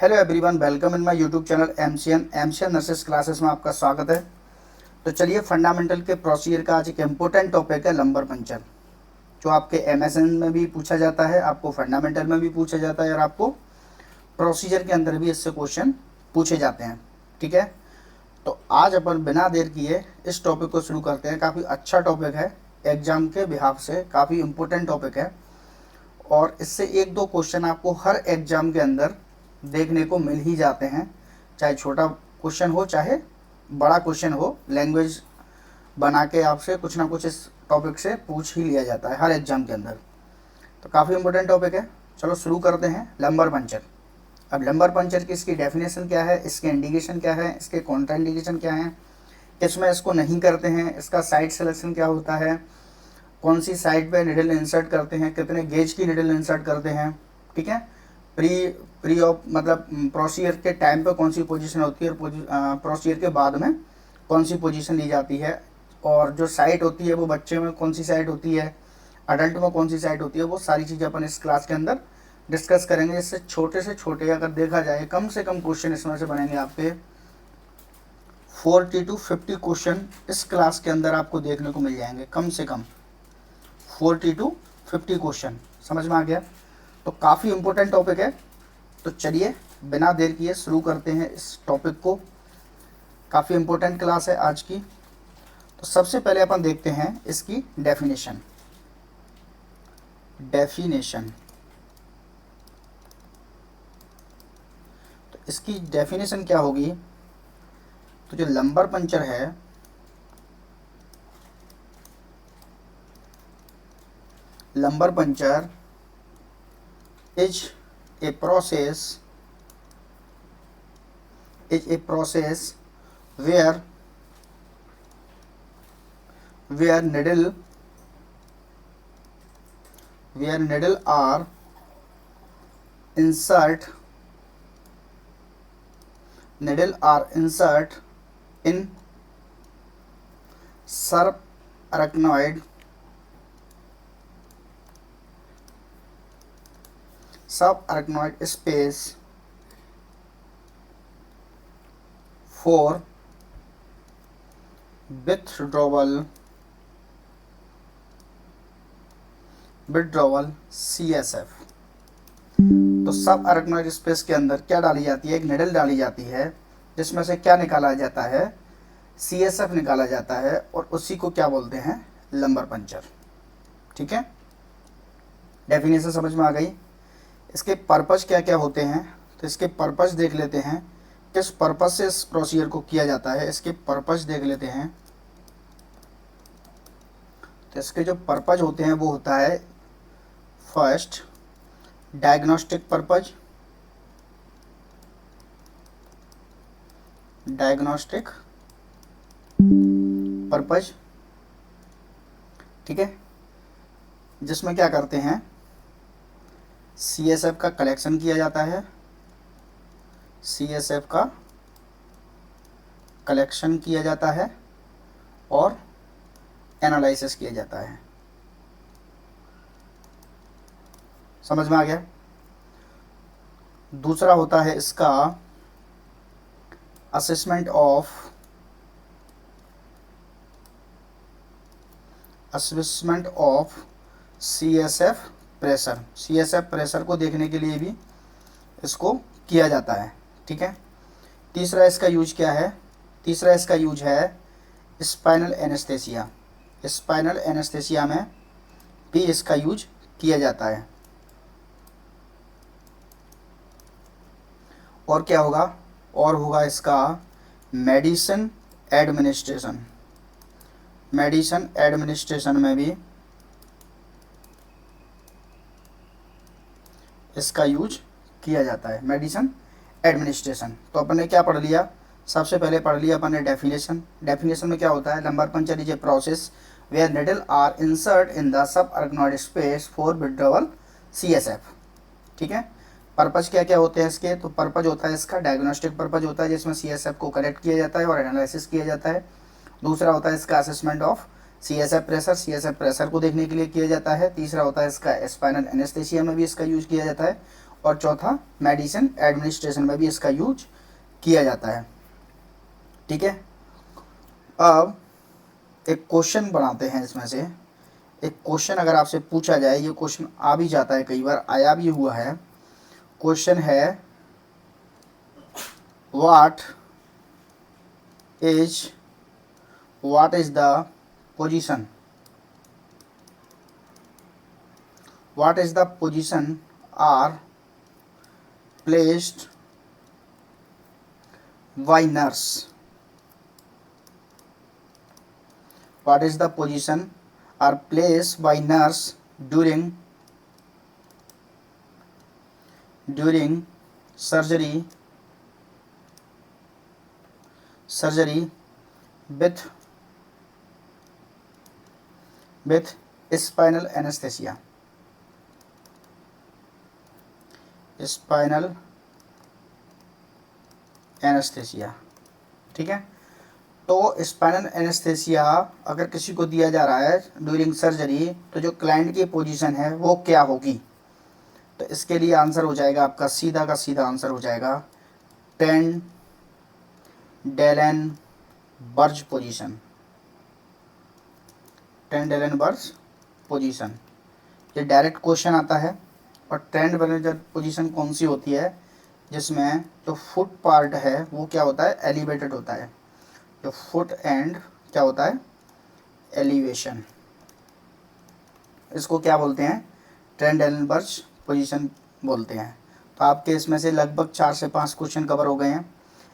Hello everyone, welcome in my YouTube channel MCN nurses classes में आपका स्वागत है। तो चलिए, फंडामेंटल के प्रोसीजर का आज एक इम्पोर्टेंट टॉपिक है लंबर पंचर, जो आपके एमएसएन में भी पूछा जाता है, आपको फंडामेंटल में भी पूछा जाता है और आपको प्रोसीजर के अंदर भी इससे क्वेश्चन पूछे जाते हैं। ठीक है, तो आज अपन बिना देर किए इस टॉपिक को शुरू करते हैं। काफ़ी अच्छा टॉपिक है, एग्जाम के बिहाफ से काफ़ी इम्पोर्टेंट टॉपिक है और इससे एक दो क्वेश्चन आपको हर एग्जाम के अंदर देखने को मिल ही जाते हैं। चाहे छोटा क्वेश्चन हो चाहे बड़ा क्वेश्चन हो, लैंग्वेज बना के आपसे कुछ ना कुछ इस टॉपिक से पूछ ही लिया जाता है हर एग्जाम के अंदर। तो काफ़ी इम्पोर्टेंट टॉपिक है। चलो शुरू करते हैं। Lumbar puncture. अब लंबर पंचर की इसकी डेफिनेशन क्या है, इसके इंडिकेशन क्या है, इसके कॉन्ट्रा इंडिकेशन क्या है, किसमें इसको नहीं करते हैं, इसका साइड सिलेक्शन क्या होता है, कौन सी साइड पे निडल इंसर्ट करते हैं, कितने गेज की निडल इंसर्ट करते हैं। ठीक है, प्री ऑफ मतलब प्रोसीजर के टाइम पे कौन सी पोजीशन होती है और प्रोसीजर के बाद में कौन सी पोजीशन ली जाती है, और जो साइट होती है वो बच्चे में कौन सी साइट होती है, अडल्ट में कौन सी साइट होती है, वो सारी चीज़ें अपन इस क्लास के अंदर डिस्कस करेंगे। इससे छोटे से छोटे अगर देखा जाए कम से कम क्वेश्चन इसमें से बनेंगे आपके 40 to 50 क्वेश्चन इस क्लास के अंदर आपको देखने को मिल जाएंगे। कम से कम 40 to 50 क्वेश्चन। समझ में आ गया? तो काफ़ी इम्पोर्टेंट टॉपिक है। तो चलिए बिना देर किए शुरू करते हैं इस टॉपिक को। काफ़ी इम्पोर्टेंट क्लास है आज की। तो सबसे पहले अपन देखते हैं इसकी डेफिनेशन। तो इसकी डेफिनेशन क्या होगी? तो जो लंबर पंचर है, lumbar puncture is a process where needle are insert in subarachnoid space for withdrawal CSF। तो सब अरेक्नॉइड स्पेस के अंदर क्या डाली जाती है? एक निडल डाली जाती है जिसमें से क्या निकाला जाता है? CSF निकाला जाता है, और उसी को क्या बोलते हैं? Lumbar puncture. ठीक है, डेफिनेशन समझ में आ गई। इसके पर्पस क्या क्या होते हैं? तो इसके पर्पस देख लेते हैं, किस पर्पस से इस प्रोसीजर को किया जाता है। इसके पर्पस देख लेते हैं। तो इसके जो पर्पस होते हैं वो होता है, फर्स्ट डायग्नोस्टिक पर्पज, ठीक है, जिसमें क्या करते हैं? CSF का कलेक्शन किया जाता है, CSF का कलेक्शन किया जाता है और एनालिसिस किया जाता है। समझ में आ गया? दूसरा होता है इसका assessment of CSF pressure. CSF pressure को देखने के लिए भी इसको किया जाता है। ठीक है, तीसरा इसका यूज क्या है? तीसरा इसका यूज है स्पाइनल एनेस्थेसिया। स्पाइनल एनेस्थेसिया में भी इसका यूज किया जाता है। और क्या होगा? और होगा इसका मेडिसिन एडमिनिस्ट्रेशन। मेडिसिन एडमिनिस्ट्रेशन में भी इसका यूज किया जाता है, मेडिसिन एडमिनिस्ट्रेशन। तो अपन ने क्या पढ़ लिया? सबसे पहले पढ़ लिया अपन ने डेफिनेशन। डेफिनेशन में क्या होता है? Lumbar puncture is a process where needle are insert in the sub arachnoid space for withdrawal CSF। ठीक है, पर्पज क्या क्या होते हैं इसके? तो पर्पज होता है इसका डायग्नोस्टिक पर्पज होता है, जिसमें CSF को कलेक्ट किया जाता है और एनालिसिस किया जाता है। दूसरा होता है इसका assessment of CSF pressure, CSF pressure को देखने के लिए किया जाता है। तीसरा होता है इसका स्पाइनल एनेस्थेसिया में भी इसका यूज किया जाता है। और चौथा मेडिसिन एडमिनिस्ट्रेशन में भी इसका यूज किया जाता है। ठीक है, अब एक क्वेश्चन बनाते हैं इसमें से। एक क्वेश्चन अगर आपसे पूछा जाए, ये क्वेश्चन आ भी जाता है, कई बार आया भी हुआ है। क्वेश्चन है what is the position, what is the position are placed by nurse, what is the position are placed by nurse during surgery with spinal anesthesia, spinal anaesthesia. ठीक है, तो स्पाइनल एनेस्थेसिया अगर किसी को दिया जा रहा है ड्यूरिंग सर्जरी, तो जो क्लाइंट की पोजीशन है वो क्या होगी? तो इसके लिए आंसर हो जाएगा आपका सीधा का सीधा आंसर हो जाएगा टेंडेलेनबर्ज पोजीशन, टेंडेलेनबर्ज पोजीशन। ये डायरेक्ट क्वेश्चन आता है। और टेंडेलेनबर्ज पोजीशन कौन सी होती है? जिसमें जो फुट पार्ट है वो क्या होता है? एलिवेटेड होता है। जो फुट एंड क्या होता है? एलिवेशन। इसको क्या बोलते हैं? टेंडेलेनबर्ज पोजीशन बोलते हैं। तो आपके इसमें से लगभग 4 से 5 क्वेश्चन कवर हो गए हैं।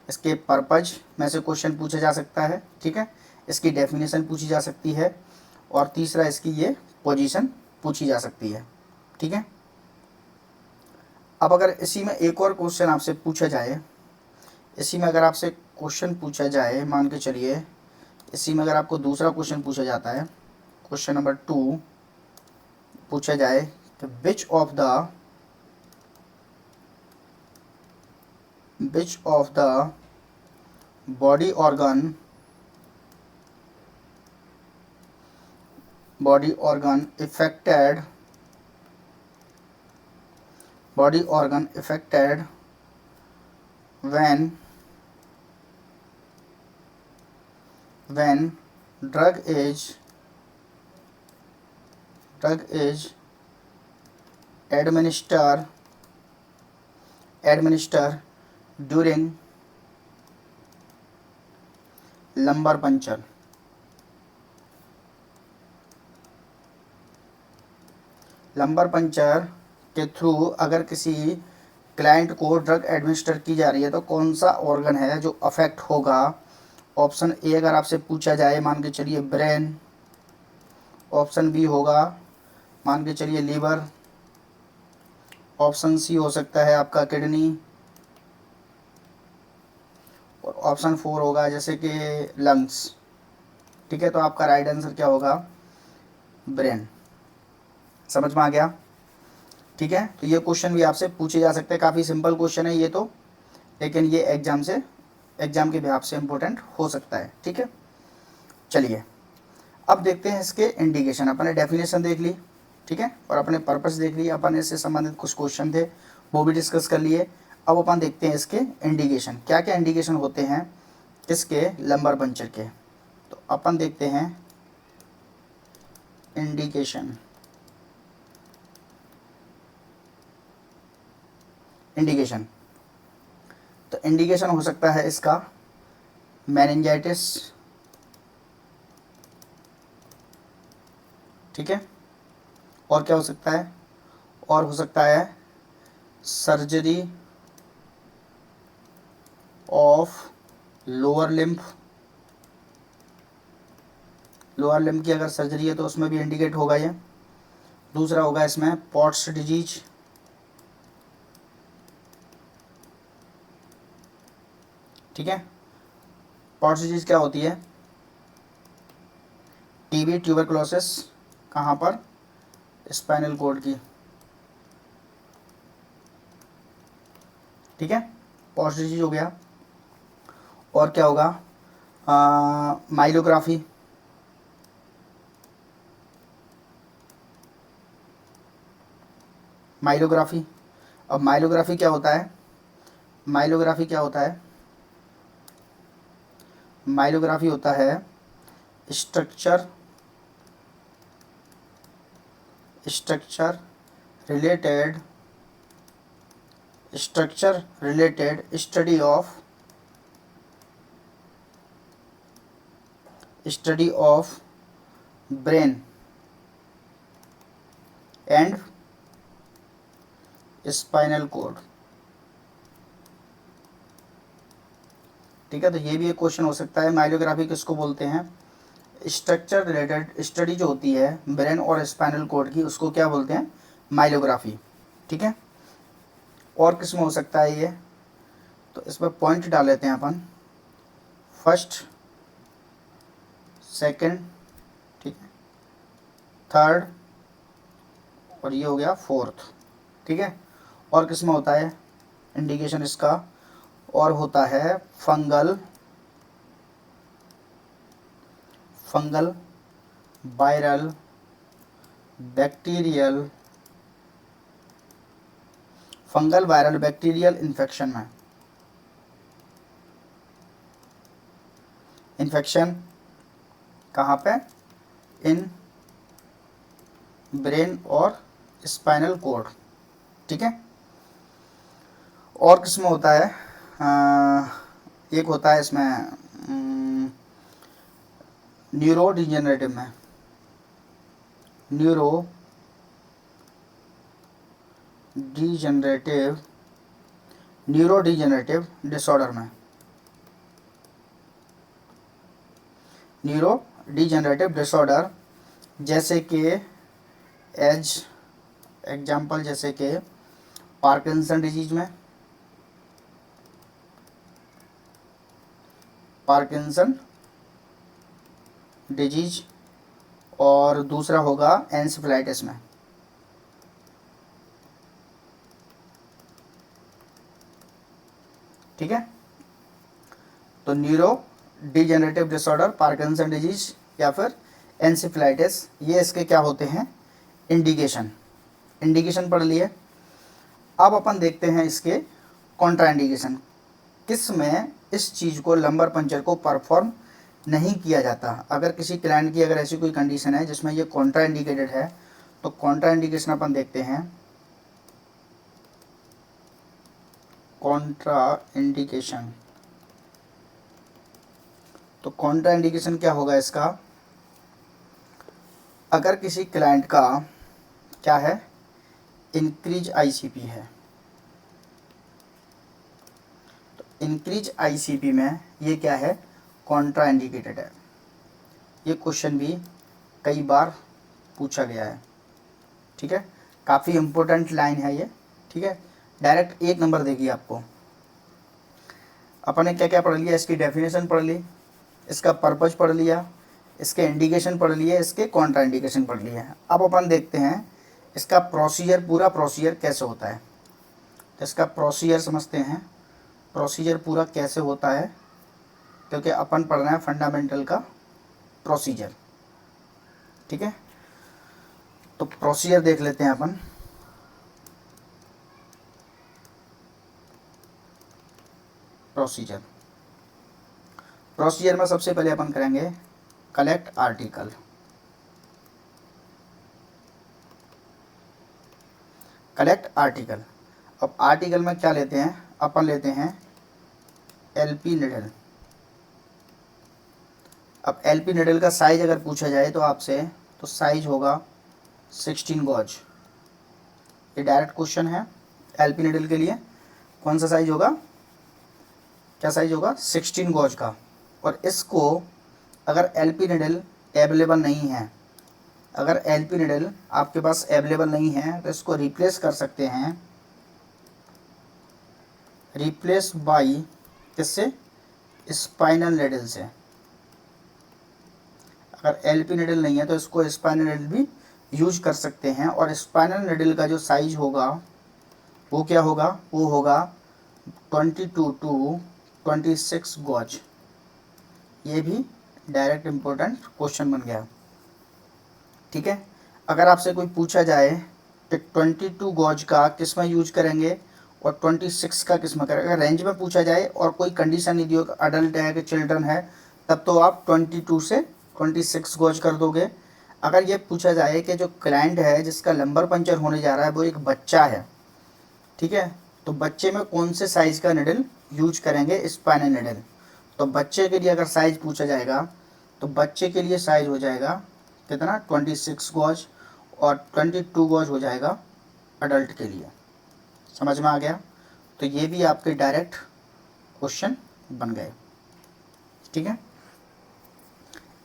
इसके पर्पज में से क्वेश्चन पूछा जा सकता है। ठीक है, इसकी डेफिनेशन पूछी जा सकती है, और तीसरा इसकी ये पोजीशन पूछी जा सकती है। ठीक है, अब अगर इसी में एक और क्वेश्चन आपसे पूछा जाए, इसी में अगर आपसे क्वेश्चन पूछा जाए, मान के चलिए इसी में अगर आपको दूसरा क्वेश्चन पूछा जाता है, क्वेश्चन नंबर 2 पूछा जाए तो which of the body organ affected when drug is administered during lumbar puncture। Lumbar puncture के थ्रू अगर किसी क्लाइंट को ड्रग एडमिनिस्टर की जा रही है तो कौन सा ऑर्गन है जो अफेक्ट होगा? ऑप्शन ए अगर आपसे पूछा जाए, मान के चलिए ब्रेन। ऑप्शन बी होगा मान के चलिए लीवर। ऑप्शन सी हो सकता है आपका किडनी, और ऑप्शन 4 होगा जैसे कि लंग्स। ठीक है, तो आपका राइट आंसर क्या होगा? ब्रेन। समझ में आ गया? ठीक है, तो ये क्वेश्चन भी आपसे पूछे जा सकते हैं। काफ़ी सिंपल क्वेश्चन है ये तो, लेकिन ये एग्जाम के बिहाफ से इम्पोर्टेंट हो सकता है। ठीक है, चलिए अब देखते हैं इसके इंडिकेशन। अपने डेफिनेशन देख ली, ठीक है, और अपने पर्पस देख लिए, अपन इससे संबंधित कुछ क्वेश्चन थे वो भी डिस्कस कर लिए। अब अपन देखते हैं इसके इंडिकेशन, क्या क्या इंडिकेशन होते हैं किसके? लंबर पंचर के। तो अपन देखते हैं इंडिकेशन। तो इंडिकेशन हो सकता है इसका मेनिंजाइटिस। ठीक है, और क्या हो सकता है? और हो सकता है सर्जरी ऑफ लोअर लिम्फ की अगर सर्जरी है तो उसमें भी इंडिकेट होगा ये। दूसरा होगा इसमें पॉट्स डिजीज। ठीक है, पॉट्स डिजीज क्या होती है? टीबी, ट्यूबरकुलोसिस, कहाँ पर? स्पाइनल कॉर्ड की। ठीक है, पॉट्स डिजीज हो गया। और क्या होगा? माइलोग्राफी। अब माइलोग्राफी क्या होता है? माइलोग्राफी क्या होता है? माइलोग्राफी होता है structure related study of brain and spinal cord. ठीक है, तो ये भी एक क्वेश्चन हो सकता है। माइलोग्राफी किसको बोलते हैं? स्ट्रक्चर रिलेटेड स्टडी जो होती है ब्रेन और स्पाइनल कॉर्ड की, उसको क्या बोलते हैं? माइलोग्राफी। ठीक है, और किस में हो सकता है ये? तो इसमें पॉइंट डाल लेते हैं अपन, फर्स्ट, सेकंड, ठीक है, थर्ड, और ये हो गया फोर्थ। ठीक है, और किस में होता है इंडिकेशन इसका? और होता है फंगल, वायरल, बैक्टीरियल इन्फेक्शन में। इन्फेक्शन कहाँ पे? इन ब्रेन और स्पाइनल कॉर्ड। ठीक है, और किस में होता है? एक होता है इसमें न्यूरो डिजेनरेटिव में, न्यूरो डिजेनरेटिव डिसऑर्डर में, न्यूरो डिजेनरेटिव डिसऑर्डर, जैसे कि एग्जाम्पल जैसे कि पार्किंसन डिजीज में, पार्किंसन डिजीज, और दूसरा होगा एंसेफेलाइटिस में। ठीक है, तो neuro degenerative disorder, Parkinson disease या फिर एंसेफेलाइटिस, ये इसके क्या होते हैं? इंडिकेशन पढ़ लिए। अब अपन देखते हैं इसके कॉन्ट्राइंडिकेशन, किस में इस चीज़ को, लंबर पंचर को परफॉर्म नहीं किया जाता। अगर किसी क्लाइंट की अगर ऐसी कोई कंडीशन है जिसमें ये कॉन्ट्राइंडिकेटेड है, तो कॉन्ट्राइंडिकेशन अपन देखते हैं। कॉन्ट्राइंडिकेशन, तो कॉन्ट्राइंडिकेशन क्या होगा इसका? अगर किसी क्लाइंट का क्या है? इंक्रीज आईसीपी है, तो इंक्रीज आईसीपी में ये क्या है? कॉन्ट्राइंडिकेटेड है। ये क्वेश्चन भी कई बार पूछा गया है। ठीक है, काफ़ी इम्पोर्टेंट लाइन है ये। ठीक है, डायरेक्ट 1 नंबर देगी आपको। अपन ने क्या क्या पढ़ लिया? इसकी डेफिनेशन पढ़ ली, इसका पर्पज पढ़ लिया, इसके इंडिकेशन पढ़ लिए, इसके कॉन्ट्राइंडिकेशन पढ़ लिए। अब अपन देखते हैं इसका प्रोसीजर, पूरा प्रोसीजर कैसे होता है। तो इसका प्रोसीजर समझते हैं, प्रोसीजर पूरा कैसे होता है, क्योंकि अपन पढ़ रहे हैं फंडामेंटल का प्रोसीजर। ठीक है, तो प्रोसीजर देख लेते हैं अपन। प्रोसीजर में सबसे पहले अपन करेंगे कलेक्ट आर्टिकल। अब आर्टिकल में क्या लेते हैं? अपन लेते हैं एलपी निडल। अब एलपी निडल का साइज अगर पूछा जाए तो आपसे, तो साइज होगा 16 गॉज। ये डायरेक्ट क्वेश्चन है। एलपी निडल के लिए कौन सा साइज होगा? क्या साइज होगा? 16 गॉज का। और इसको अगर एलपी निडल अवेलेबल नहीं है, अगर एलपी निडल आपके पास अवेलेबल नहीं है, तो इसको रिप्लेस कर सकते हैं, रिप्लेस बाय किससे? स्पाइनल निडल से। अगर एलपी निडल नहीं है तो इसको स्पाइनल निडल भी यूज कर सकते हैं। और स्पाइनल निडल का जो साइज होगा वो क्या होगा? वो होगा 22 to 26 गॉज। ये भी डायरेक्ट इम्पोर्टेंट क्वेश्चन बन गया। ठीक है, अगर आपसे कोई पूछा जाए कि 22 गॉज का किस में यूज करेंगे और 26 का किस में करेंगे। अगर रेंज में पूछा जाए और कोई कंडीशन नहीं दी हो, अडल्ट है कि चिल्ड्रन है, तब तो आप 22 से 26 गॉज कर दोगे। अगर ये पूछा जाए कि जो क्लाइंट है जिसका लंबर पंचर होने जा रहा है वो एक बच्चा है, ठीक है, तो बच्चे में कौन से साइज़ का निडल यूज करेंगे, स्पाइनल निडल। तो बच्चे के लिए अगर साइज़ पूछा जाएगा तो बच्चे के लिए साइज़ हो जाएगा कितना, 26 गॉज, और 22 गॉज हो जाएगा अडल्ट के लिए। समझ में आ गया। तो ये भी आपके डायरेक्ट क्वेश्चन बन गए, ठीक है।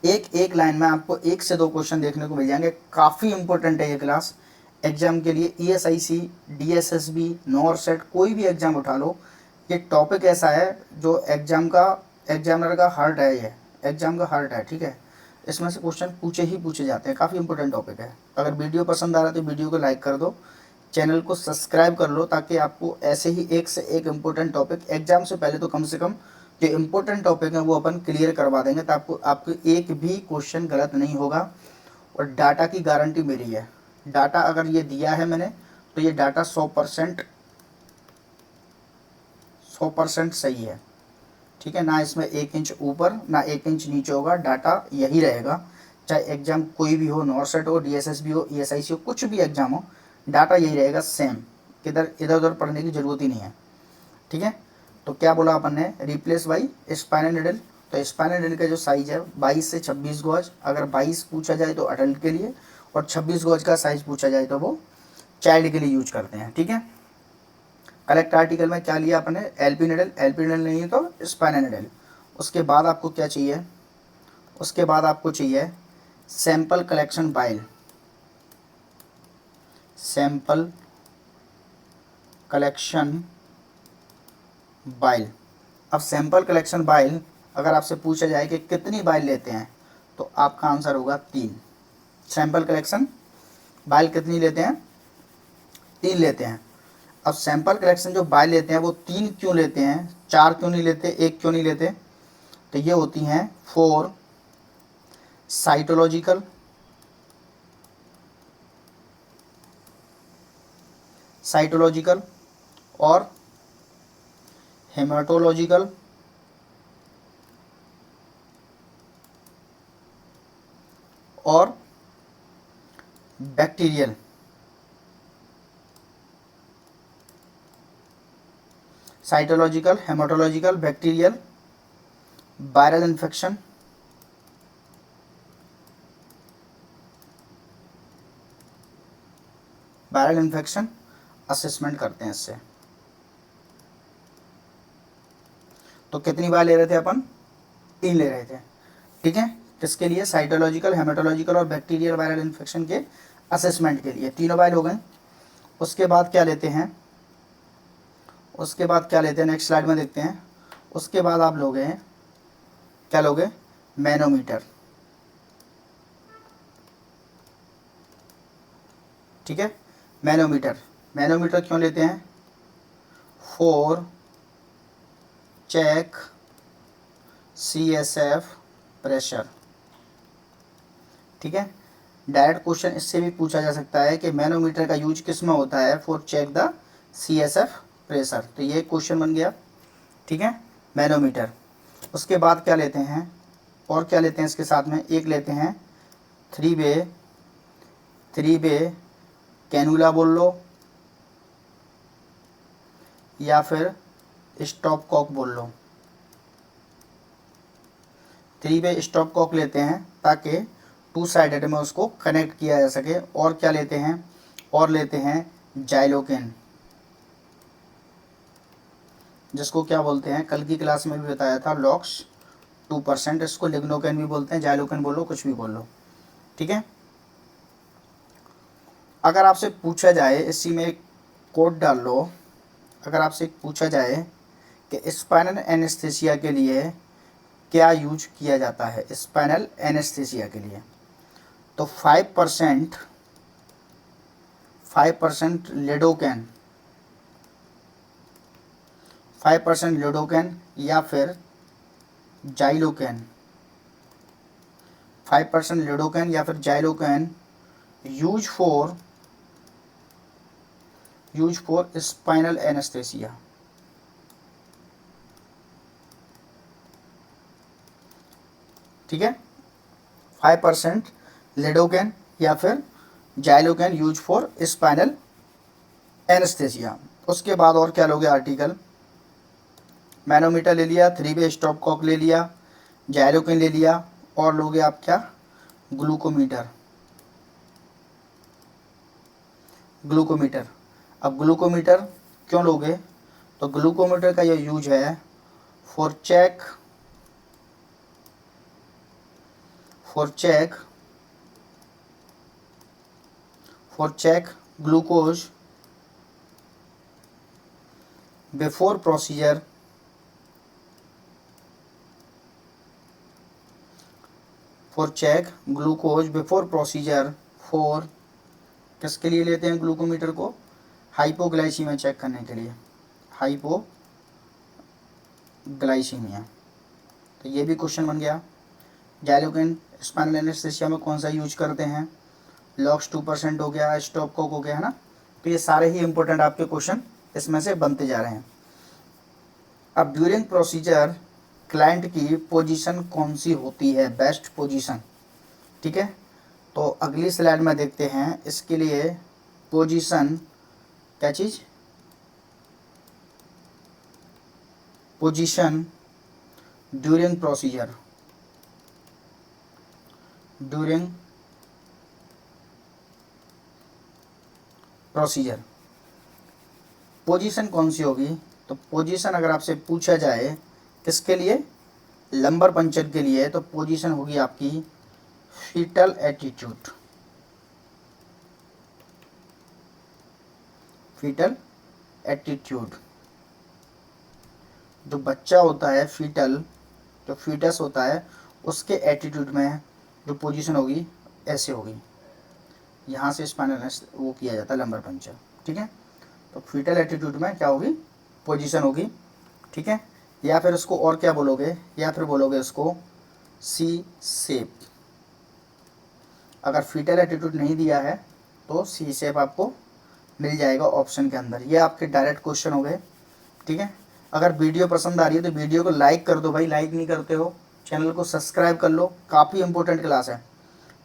एक एक लाइन में आपको 1 से 2 क्वेश्चन देखने को मिल जाएंगे। काफ़ी इंपॉर्टेंट है ये क्लास एग्जाम के लिए। ESIC, DSSB, नॉरसेट, कोई भी एग्जाम उठा लो, ये टॉपिक ऐसा है जो एग्जामिनर का हार्ट है, ये एग्जाम का हार्ट है, ठीक है। इसमें से क्वेश्चन पूछे जाते हैं, काफ़ी इंपॉर्टेंट टॉपिक है। अगर वीडियो पसंद आ रहा है तो वीडियो को लाइक कर दो, चैनल को सब्सक्राइब कर लो, ताकि आपको ऐसे ही 1 से 1 इम्पोर्टेंट टॉपिक एग्जाम से पहले तो कम से कम जो इम्पोर्टेंट टॉपिक है वो अपन क्लियर करवा देंगे। तो आपको एक भी क्वेश्चन गलत नहीं होगा। और डाटा की गारंटी मेरी है। डाटा अगर ये दिया है मैंने तो ये डाटा 100% सही है, ठीक है ना। इसमें 1 इंच ऊपर ना 1 इंच नीचे होगा, डाटा यही रहेगा। चाहे एग्जाम कोई भी हो, नॉरसेट हो, DSSB हो, ESIC हो, कुछ भी एग्जाम हो, डाटा यही रहेगा सेम। इधर उधर पढ़ने की ज़रूरत ही नहीं है, ठीक है। तो क्या बोला अपन ने, रिप्लेस बाई स्पाइनल निडल। तो स्पाइनल निडल का जो साइज है 22 से 26 गॉज। अगर 22 पूछा जाए तो अडल्ट के लिए, और 26 गॉज का साइज पूछा जाए तो वो चाइल्ड के लिए यूज करते हैं, ठीक है। कलेक्ट आर्टिकल में क्या लिया अपने, LP निडल, LP निडल नहीं है तो स्पाइनल निडल। उसके बाद आपको क्या चाहिए, उसके बाद आपको चाहिए sample collection bile, sample collection bile. अब सैंपल कलेक्शन बाइल अगर आपसे पूछा जाए कि कितनी बाइल लेते हैं, तो आपका आंसर होगा 3। सैंपल कलेक्शन बाइल कितनी लेते हैं, 3 लेते हैं। अब सैंपल कलेक्शन जो बाइल लेते हैं वो 3 क्यों लेते हैं, 4 क्यों नहीं लेते, 1 क्यों नहीं लेते, तो ये होती हैं फॉर साइटोलॉजिकल, और हेमाटोलॉजिकल और bacterial. Cytological, haematological, bacterial, viral infection, assessment करते हैं इससे। तो कितनी बार ले रहे थे अपन, 3 ले रहे थे, ठीक है। किसके लिए, साइटोलॉजिकल, हेमाटोलॉजिकल और बैक्टीरियल वायरल इन्फेक्शन के असेसमेंट के लिए। तीनों बाइल हो गए। उसके बाद क्या लेते हैं, नेक्स्ट स्लाइड में देखते हैं। उसके बाद आप लोगे, क्या लोगे, मैनोमीटर, ठीक है। मैनोमीटर क्यों लेते हैं, फॉर चेक CSF प्रेशर, ठीक है। डायरेक्ट क्वेश्चन इससे भी पूछा जा सकता है कि मैनोमीटर का यूज किस में होता है, for check the CSF pressure. तो ये क्वेश्चन बन गया, ठीक है, मैनोमीटर। उसके बाद क्या लेते हैं, और क्या लेते हैं इसके साथ में, एक लेते हैं 3 वे कैनुला बोल लो, या फिर स्टॉप कॉक बोल लो। 3 वे स्टॉप कॉक लेते हैं ताकि 2 साइडेड में उसको कनेक्ट किया जा सके। और क्या लेते हैं, और लेते हैं जाइलोकेन, जिसको क्या बोलते हैं, कल की क्लास में भी बताया था, लॉक्स 2%। इसको लिग्नोकेन भी बोलते हैं, जाइलोकेन बोलो, कुछ भी बोल लो, ठीक है। अगर आपसे पूछा जाए, इसी में एक कोड डाल लो, अगर आपसे पूछा जाए कि स्पाइनल एनेस्थीसिया के लिए क्या यूज किया जाता है, स्पाइनल एनेस्थीसिया के लिए, तो 5% लिडोकेन, 5% लिडोकेन या फिर जाइलोकेन, 5% लिडोकेन या फिर xylocaine use for use for spinal anaesthesia. ठीक है, 5% लिडोकेन या फिर xylocaine use for spinal anaesthesia. उसके बाद और क्या लोगे आर्टिकल, मैनोमीटर ले लिया, 3 वे स्टॉप कॉक ले लिया, जाइलोकेन ले लिया, और लोगे आप क्या, ग्लूकोमीटर। ग्लूकोमीटर, अब ग्लूकोमीटर क्यों लोगे, तो ग्लूकोमीटर का ये यूज है for check glucose before procedure, for किसके लिए लेते हैं ग्लूकोमीटर को, हाइपोग्लाइसीमिया चेक करने के लिए, हाइपोग्लाइसीमिया। तो ये भी क्वेश्चन बन गया। जाइलोकेन स्पाइनल एनेस्थेसिया में कौन सा यूज करते हैं, लॉक्स 2% हो गया, स्टॉप कॉक हो गया, है ना। तो ये सारे ही इंपॉर्टेंट आपके क्वेश्चन इसमें से बनते जा रहे हैं। अब ड्यूरिंग प्रोसीजर क्लाइंट की पोजीशन कौन सी होती है, बेस्ट पोजीशन। ठीक है, तो अगली स्लाइड में देखते हैं इसके लिए पोजीशन, क्या चीज़, पोजीशन ड्यूरिंग प्रोसीजर पोजीशन कौन सी होगी। तो पोजीशन अगर आपसे पूछा जाए किसके लिए, लंबर पंचर के लिए, तो पोजीशन होगी आपकी फीटल एटीट्यूड। जो बच्चा होता है फीटल, जो फीटस होता है, उसके एटीट्यूड में जो पोजीशन होगी ऐसे होगी, यहाँ से स्पाइनल वो किया जाता है लंबर पंचर। ठीक है, तो फीटल एटीट्यूड में क्या होगी, पोजीशन होगी। ठीक है, या फिर उसको और क्या बोलोगे, या फिर बोलोगे उसको सी शेप। अगर फीटल एटीट्यूड नहीं दिया है तो सी शेप आपको मिल जाएगा ऑप्शन के अंदर। ये आपके डायरेक्ट क्वेश्चन हो गए। ठीक है, अगर वीडियो पसंद आ रही है तो वीडियो को लाइक कर दो भाई, लाइक नहीं करते हो चैनल को सब्सक्राइब कर लो, काफ़ी इंपॉर्टेंट क्लास है।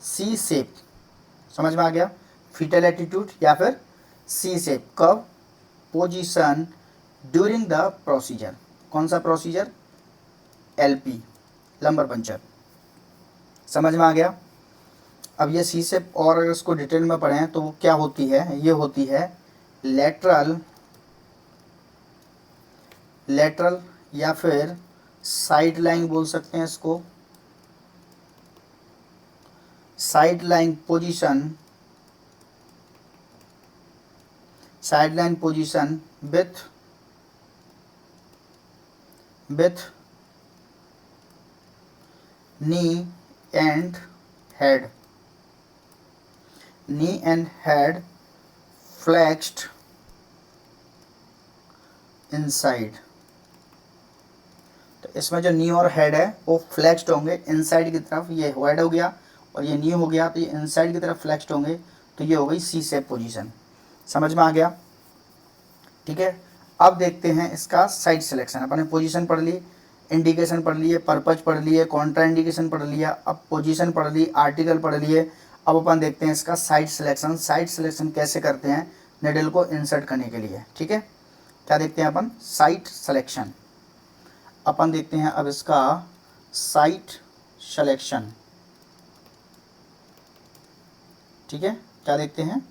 सी शेप समझ में आ गया, फीटल एटीट्यूड या फिर सी शेप, कब, पोजीशन ड्यूरिंग द प्रोसीजर। कौन सा प्रोसीजर, एलपी, लंबर पंचर। समझ में आ गया। अब ये सी शेप और अगर इसको डिटेल में पढ़ें तो वो क्या होती है, ये होती है लेटरल या फिर साइड लाइन बोल सकते हैं इसको, side line position with knee and head flexed inside. तो इसमें जो नी और हेड है वो फ्लेक्स्ड होंगे इनसाइड की तरफ, ये हेड हो गया और ये नी हो गया, तो ये इनसाइड की तरफ फ्लेक्स्ड होंगे, तो ये हो गई सी शेप पोजीशन। समझ में आ गया। ठीक है, अब देखते हैं इसका साइड सिलेक्शन। अपन ने पोजीशन पढ़ ली, इंडिकेशन पढ़ लिए, पर्पज पढ़ लिए, कॉन्ट्रा इंडिकेशन पढ़ लिया, अब पोजीशन पढ़ ली, आर्टिकल पढ़ लिए। अब अपन देखते हैं इसका साइड सिलेक्शन। साइड सिलेक्शन कैसे करते हैं निडल को इंसर्ट करने के लिए। ठीक है, क्या देखते हैं अपन, साइड सिलेक्शन। अपन देखते हैं अब इसका साइड सिलेक्शन। ठीक है, क्या देखते हैं,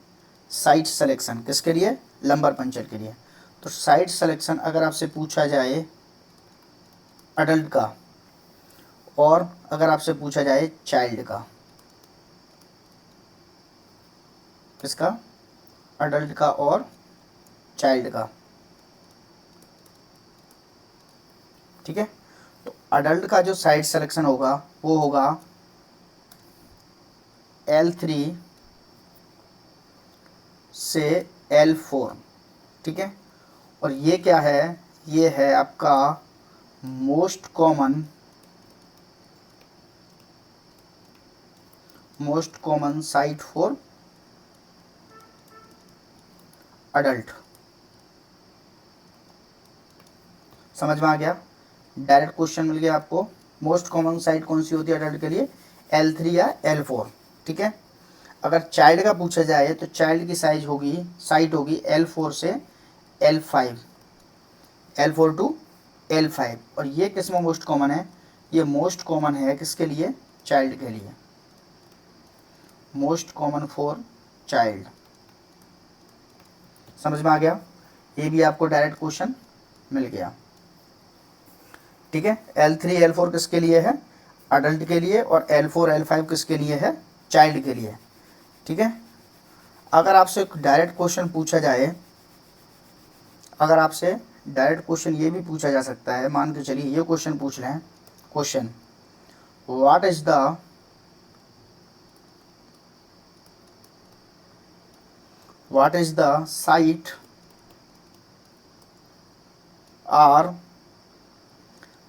साइड सिलेक्शन किसके लिए, लंबर पंचर के लिए। तो साइड सिलेक्शन अगर आपसे पूछा जाए अडल्ट का, और अगर आपसे पूछा जाए चाइल्ड का, किसका, अडल्ट का और चाइल्ड का। ठीक है, तो अडल्ट का जो साइड सिलेक्शन होगा वो होगा L3 से L4। ठीक है, और ये क्या है, ये है आपका most common site for adult. समझ में आ गया। डायरेक्ट क्वेश्चन मिल गया आपको। मोस्ट कॉमन साइट कौन सी होती है अडल्ट के लिए? L3 या L4। ठीक है। अगर चाइल्ड का पूछा जाए तो चाइल्ड की साइट होगी L4 से L5, L4 टू L5। और ये किस में मोस्ट कॉमन है? ये मोस्ट कॉमन है किसके लिए? चाइल्ड के लिए। Most common for child. समझ में आ गया। ये भी आपको डायरेक्ट क्वेश्चन मिल गया। ठीक है। L3 L4 किसके लिए है? अडल्ट के लिए। और L4 L5 किसके लिए है? चाइल्ड के लिए। ठीक है। अगर आपसे डायरेक्ट क्वेश्चन पूछा जाए, अगर आपसे डायरेक्ट क्वेश्चन ये भी पूछा जा सकता है, मान के चलिए ये क्वेश्चन पूछ रहे हैं। Question, what is the site are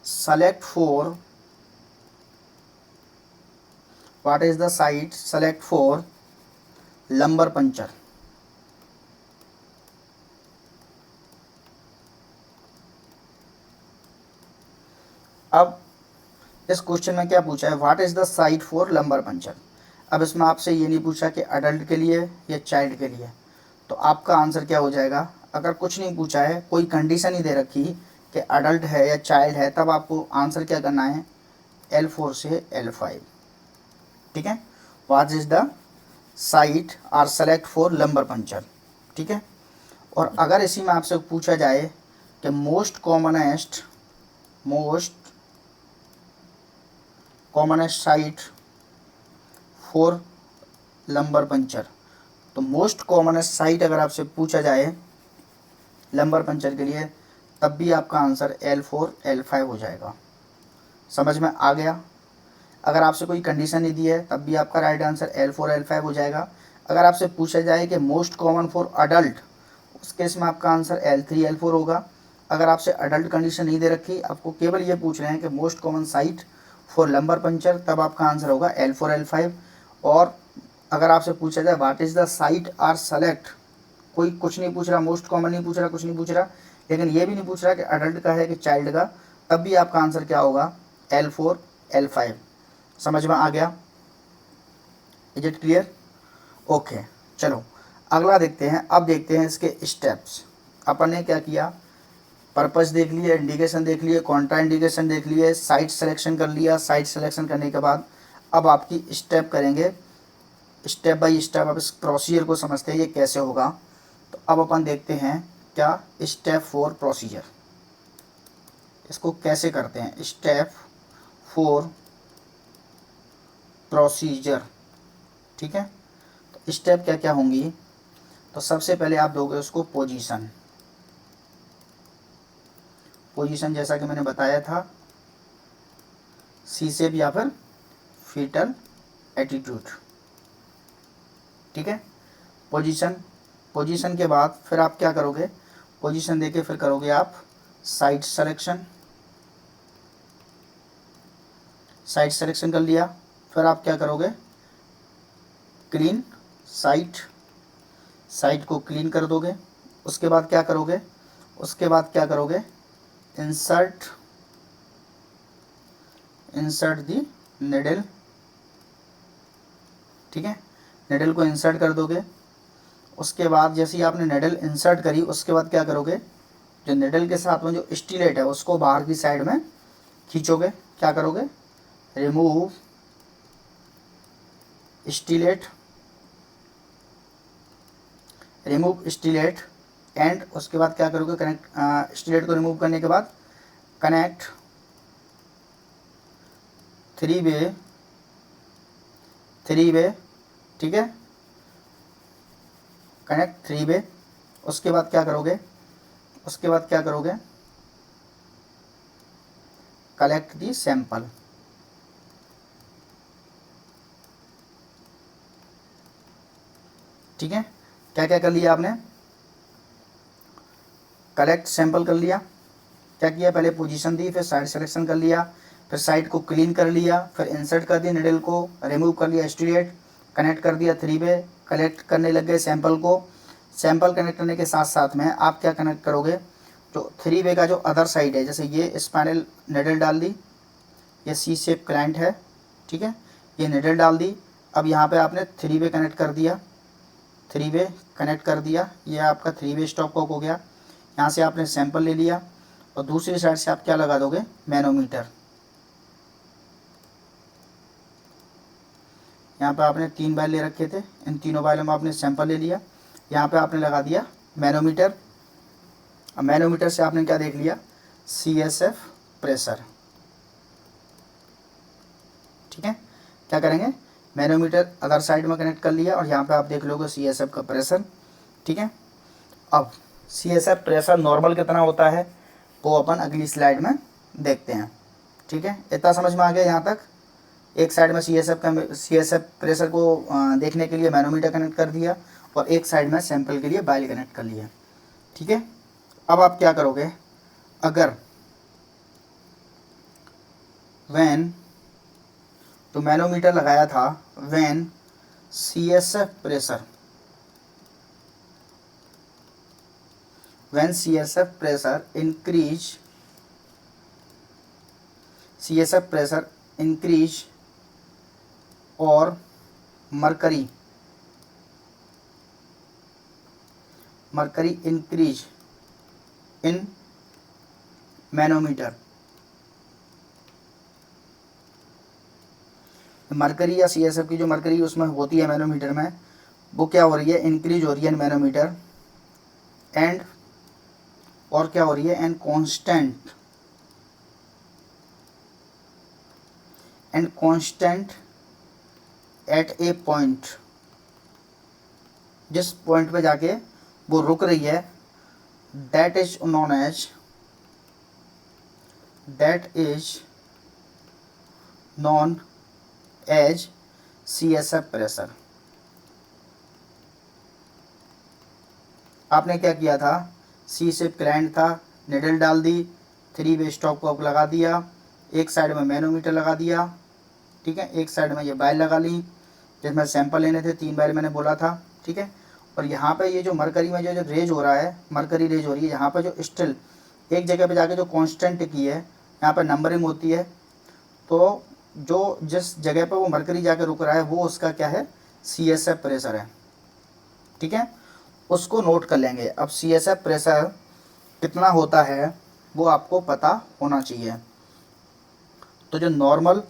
select for what is the site select for lumbar puncture? अब इस क्वेश्चन में क्या पूछा है? What is the site for lumbar puncture. अब इसमें आपसे ये नहीं पूछा कि अडल्ट के लिए या चाइल्ड के लिए, तो आपका आंसर क्या हो जाएगा? अगर कुछ नहीं पूछा है, कोई कंडीशन ही दे रखी कि अडल्ट है या चाइल्ड है, तब आपको आंसर क्या करना है? L4 से L5। ठीक है। What is the site are select for lumbar puncture. ठीक है। और अगर इसी में आपसे पूछा जाए कि most commonest site for lumbar puncture, तो मोस्ट कॉमनेस्ट साइट अगर आपसे पूछा जाए लंबर पंचर के लिए, तब भी आपका आंसर L4 L5 हो जाएगा। समझ में आ गया। अगर आपसे कोई कंडीशन नहीं दी है, तब भी आपका राइट आंसर L4 L5 हो जाएगा। अगर आपसे पूछा जाए कि मोस्ट कॉमन फॉर अडल्ट, उस केस में आपका आंसर L3 L4 होगा। अगर आपसे अडल्ट कंडीशन नहीं दे रखी, आपको केवल ये पूछ रहे हैं कि most common site for lumbar puncture, तब आपका आंसर होगा L4 L5। और अगर आपसे पूछा जाए what is the site are select, कोई कुछ नहीं पूछ रहा, मोस्ट कॉमन नहीं पूछ रहा, कुछ नहीं पूछ रहा, लेकिन ये भी नहीं पूछ रहा कि अडल्ट का है कि चाइल्ड का, तब भी आपका आंसर क्या होगा? L4 L5। समझ में आ गया। Is it clear? ओके। चलो अगला देखते हैं। अब देखते हैं इसके स्टेप्स। अपन ने क्या किया? पर्पस देख लिया, इंडिकेशन देख लिए, कॉन्ट्रा इंडिकेशन देख लिए, साइट सिलेक्शन कर लिया। साइट सिलेक्शन करने के बाद अब आपकी स्टेप करेंगे, स्टेप बाय स्टेप। अब इस प्रोसीजर को समझते हैं ये कैसे होगा। तो अब अपन देखते हैं क्या स्टेप 4 प्रोसीजर, इसको कैसे करते हैं। Step 4 procedure. ठीक है। तो स्टेप क्या क्या होंगी? तो सबसे पहले आप दोगे उसको पोजीशन। पोजीशन जैसा कि मैंने बताया था, सी शेप या फिर फीटल एटीट्यूड। ठीक है। पोजीशन के बाद फिर आप क्या करोगे? पोजीशन देके फिर करोगे आप साइट सिलेक्शन। साइट सिलेक्शन कर लिया, फिर आप क्या करोगे? क्लीन साइट को क्लीन कर दोगे। उसके बाद क्या करोगे? इंसर्ट दी निडल। ठीक है। निडल को इंसर्ट कर दोगे। उसके बाद जैसे ही आपने निडल इंसर्ट करी, उसके बाद क्या करोगे? जो निडल के साथ में जो स्टिलेट है उसको बाहर की साइड में खींचोगे। क्या करोगे? रिमूव स्टिलेट एंड उसके बाद क्या करोगे? कनेक्ट। स्टिलेट को रिमूव करने के बाद कनेक्ट थ्री वे। ठीक है। कनेक्ट 3 वे। उसके बाद क्या करोगे? Collect the sample. ठीक है। क्या क्या कर लिया आपने? कलेक्ट सैंपल कर लिया। क्या किया? पहले पोजीशन दी, फिर साइड सिलेक्शन कर लिया, फिर साइड को क्लीन कर लिया, फिर इंसर्ट कर दिया निडल को, रिमूव कर लिया स्टिलेट, कनेक्ट कर दिया 3 वे, कलेक्ट करने लग गए सैंपल को। सैंपल कनेक्ट करने के साथ साथ में आप क्या कनेक्ट करोगे? जो 3 वे का जो अदर साइड है, जैसे ये स्पाइनल निडल डाल दी, ये सी शेप क्लैंट है, ठीक है, ये निडल डाल दी। अब यहाँ पे आपने 3 वे कनेक्ट कर दिया, 3 वे कनेक्ट कर दिया, ये आपका 3 वे स्टॉप कॉक हो गया। यहाँ से आपने सैंपल ले लिया और दूसरी साइड से आप क्या लगा दोगे, मैनोमीटर। यहाँ पे आपने 3 वायल ले रखे थे, इन तीनों वायलों में आपने सैंपल ले लिया, यहाँ पे आपने लगा दिया मैनोमीटर। अब मैनोमीटर से आपने क्या देख लिया, CSF प्रेशर, ठीक है। क्या करेंगे, मैनोमीटर अदर साइड में कनेक्ट कर लिया और यहाँ पे आप देख लोगे CSF का प्रेशर, ठीक है। अब CSF प्रेशर नॉर्मल कितना होता है वो अपन अगली स्लाइड में देखते हैं, ठीक है। इतना समझ में आ गया यहाँ तक। एक साइड में CSF प्रेशर को देखने के लिए मैनोमीटर कनेक्ट कर दिया और एक साइड में सैंपल के लिए वायल कनेक्ट कर लिया, ठीक है। अब आप क्या करोगे, अगर वैन तो मैनोमीटर लगाया था, when CSF pressure, when CSF pressure increase, CSF pressure increase और mercury increase in manometer, mercury या CSF की जो मरकरी उसमें होती है मैनोमीटर में, वो क्या हो रही है, इंक्रीज हो रही है इन मैनोमीटर, एंड और क्या हो रही है, and constant at a point, जिस पॉइंट पे जाके वो रुक रही है, that is known as CSF pressure. आपने क्या किया था, सी शेप क्लैंट था, निडल डाल दी, 3 वे स्टॉप कॉक लगा दिया, एक साइड में मैनोमीटर लगा दिया, ठीक है, एक साइड में ये वायल लगा ली जिसमें सैंपल लेने थे, 3 वायल मैंने बोला था, ठीक है। और यहाँ पे ये जो मरकरी में जो रेज हो रहा है, मरकरी रेज हो रही है, यहाँ पर जो स्टिल एक जगह पे जाके जो कांस्टेंट की है, यहाँ पर नंबरिंग होती है, तो जो जिस जगह पे वो मरकरी जाके रुक रहा है वो उसका क्या है, CSF प्रेशर है, ठीक है, उसको नोट कर लेंगे। अब CSF प्रेशर कितना होता है वो आपको पता होना चाहिए। तो जो नॉर्मल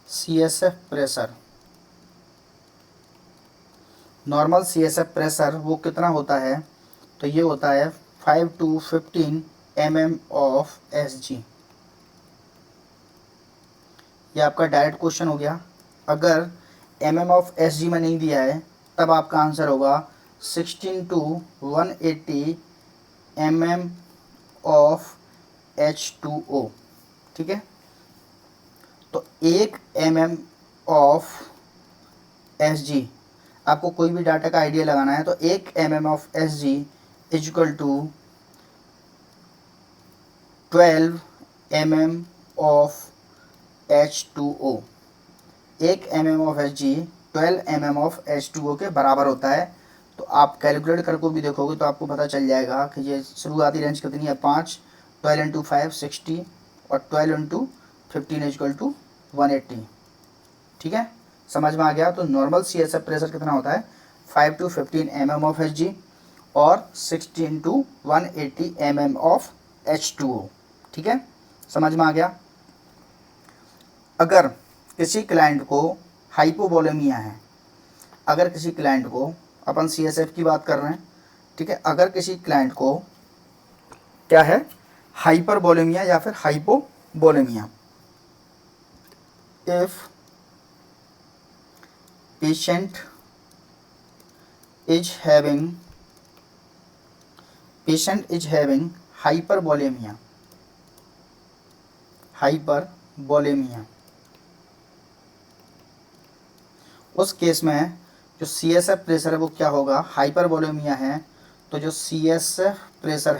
CSF प्रेशर वो कितना होता है, तो ये होता है 5 to 15 mm ऑफ Sg। ये आपका डायरेक्ट क्वेश्चन हो गया। अगर mm ऑफ Sg में नहीं दिया है तब आपका आंसर होगा 16 to 180 mm ऑफ H2O, ठीक है। तो 1 mm ऑफ Sg, आपको कोई भी डाटा का आइडिया लगाना है तो 1 mm of Sg is equal to 12 mm of H2O। 1 mm of Sg 12 mm of H2O के बराबर होता है। तो आप कैलकुलेट करके भी देखोगे तो आपको पता चल जाएगा कि ये शुरुआती रेंज कितनी है, 5, 12 इंटू 5 60 और 12 इंटू 15 इजक्वल टू 180, ठीक है, समझ में आ गया। तो नॉर्मल CSF प्रेशर कितना होता है, 5 to 15 mm ऑफ Hg और 16 to 180 mm ऑफ H2O, ठीक है, समझ में आ गया। अगर किसी क्लाइंट को हाइपोवोलेमिया है, अगर किसी क्लाइंट को, अपन CSF की बात कर रहे हैं, ठीक है, अगर किसी क्लाइंट को क्या है, हाइपरवोलेमिया या फिर hypovolemia, if patient is having hypervolemia, उस केस में जो CSF प्रेशर है वो क्या होगा, हाइपरवोलेमिया है तो जो CSF प्रेशर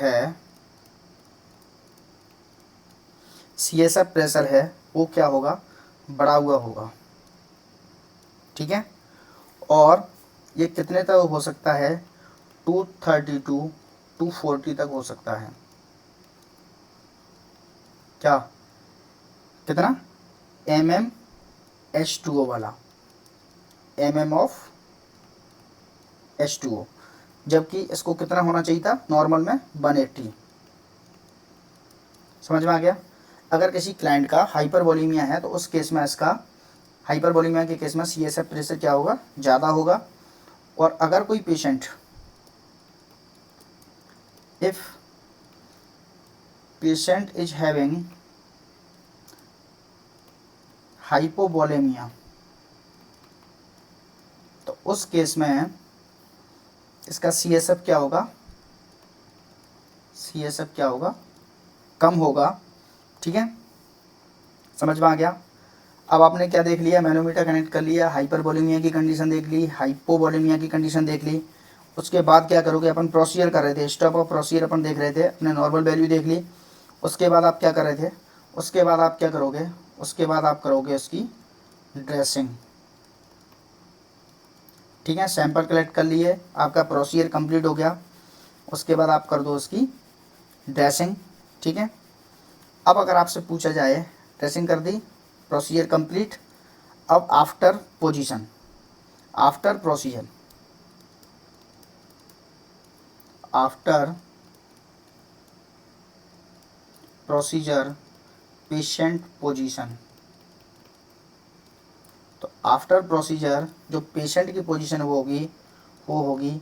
है वो क्या होगा, बढ़ा हुआ होगा, ठीक है। और ये कितने तक हो सकता है, 232 240 तक हो सकता है। क्या, कितना, H2O वाला, ऑफ H2O, जबकि इसको कितना होना चाहिए था नॉर्मल में, 180। समझ में आ गया। अगर किसी क्लाइंट का हाइपरवोलेमिया है तो उस केस में इसका, हाइपरवोलेमिया के केस में CSF प्रेशर क्या होगा, ज़्यादा होगा। और अगर कोई patient, if patient is having hypovolemia, तो उस केस में इसका CSF क्या होगा, CSF क्या होगा, कम होगा। ठीक है, समझ में आ गया। अब आपने क्या देख लिया, मैनोमीटर कनेक्ट कर लिया, हाइपरवोलेमिया की कंडीशन देख ली, हाइपोवोलेमिया की कंडीशन देख ली। उसके बाद क्या करोगे, अपन प्रोसीजर कर रहे थे, स्टॉप ऑफ प्रोसीजर अपन देख रहे थे, अपने नॉर्मल वैल्यू देख ली। उसके बाद आप क्या कर रहे थे, उसके बाद आप क्या करोगे, उसके बाद आप करोगे उसकी ड्रेसिंग। ठीक है, सैंपल कलेक्ट कर लिए, आपका प्रोसीजर कंप्लीट हो गया। उसके बाद आप कर दो उसकी ड्रेसिंग। ठीक है, अब अगर आपसे पूछा जाए, ड्रेसिंग कर दी, प्रोसीजर कंप्लीट, अब after position, after procedure, after procedure patient position. तो आफ्टर प्रोसीजर जो पेशेंट की पोजीशन वो होगी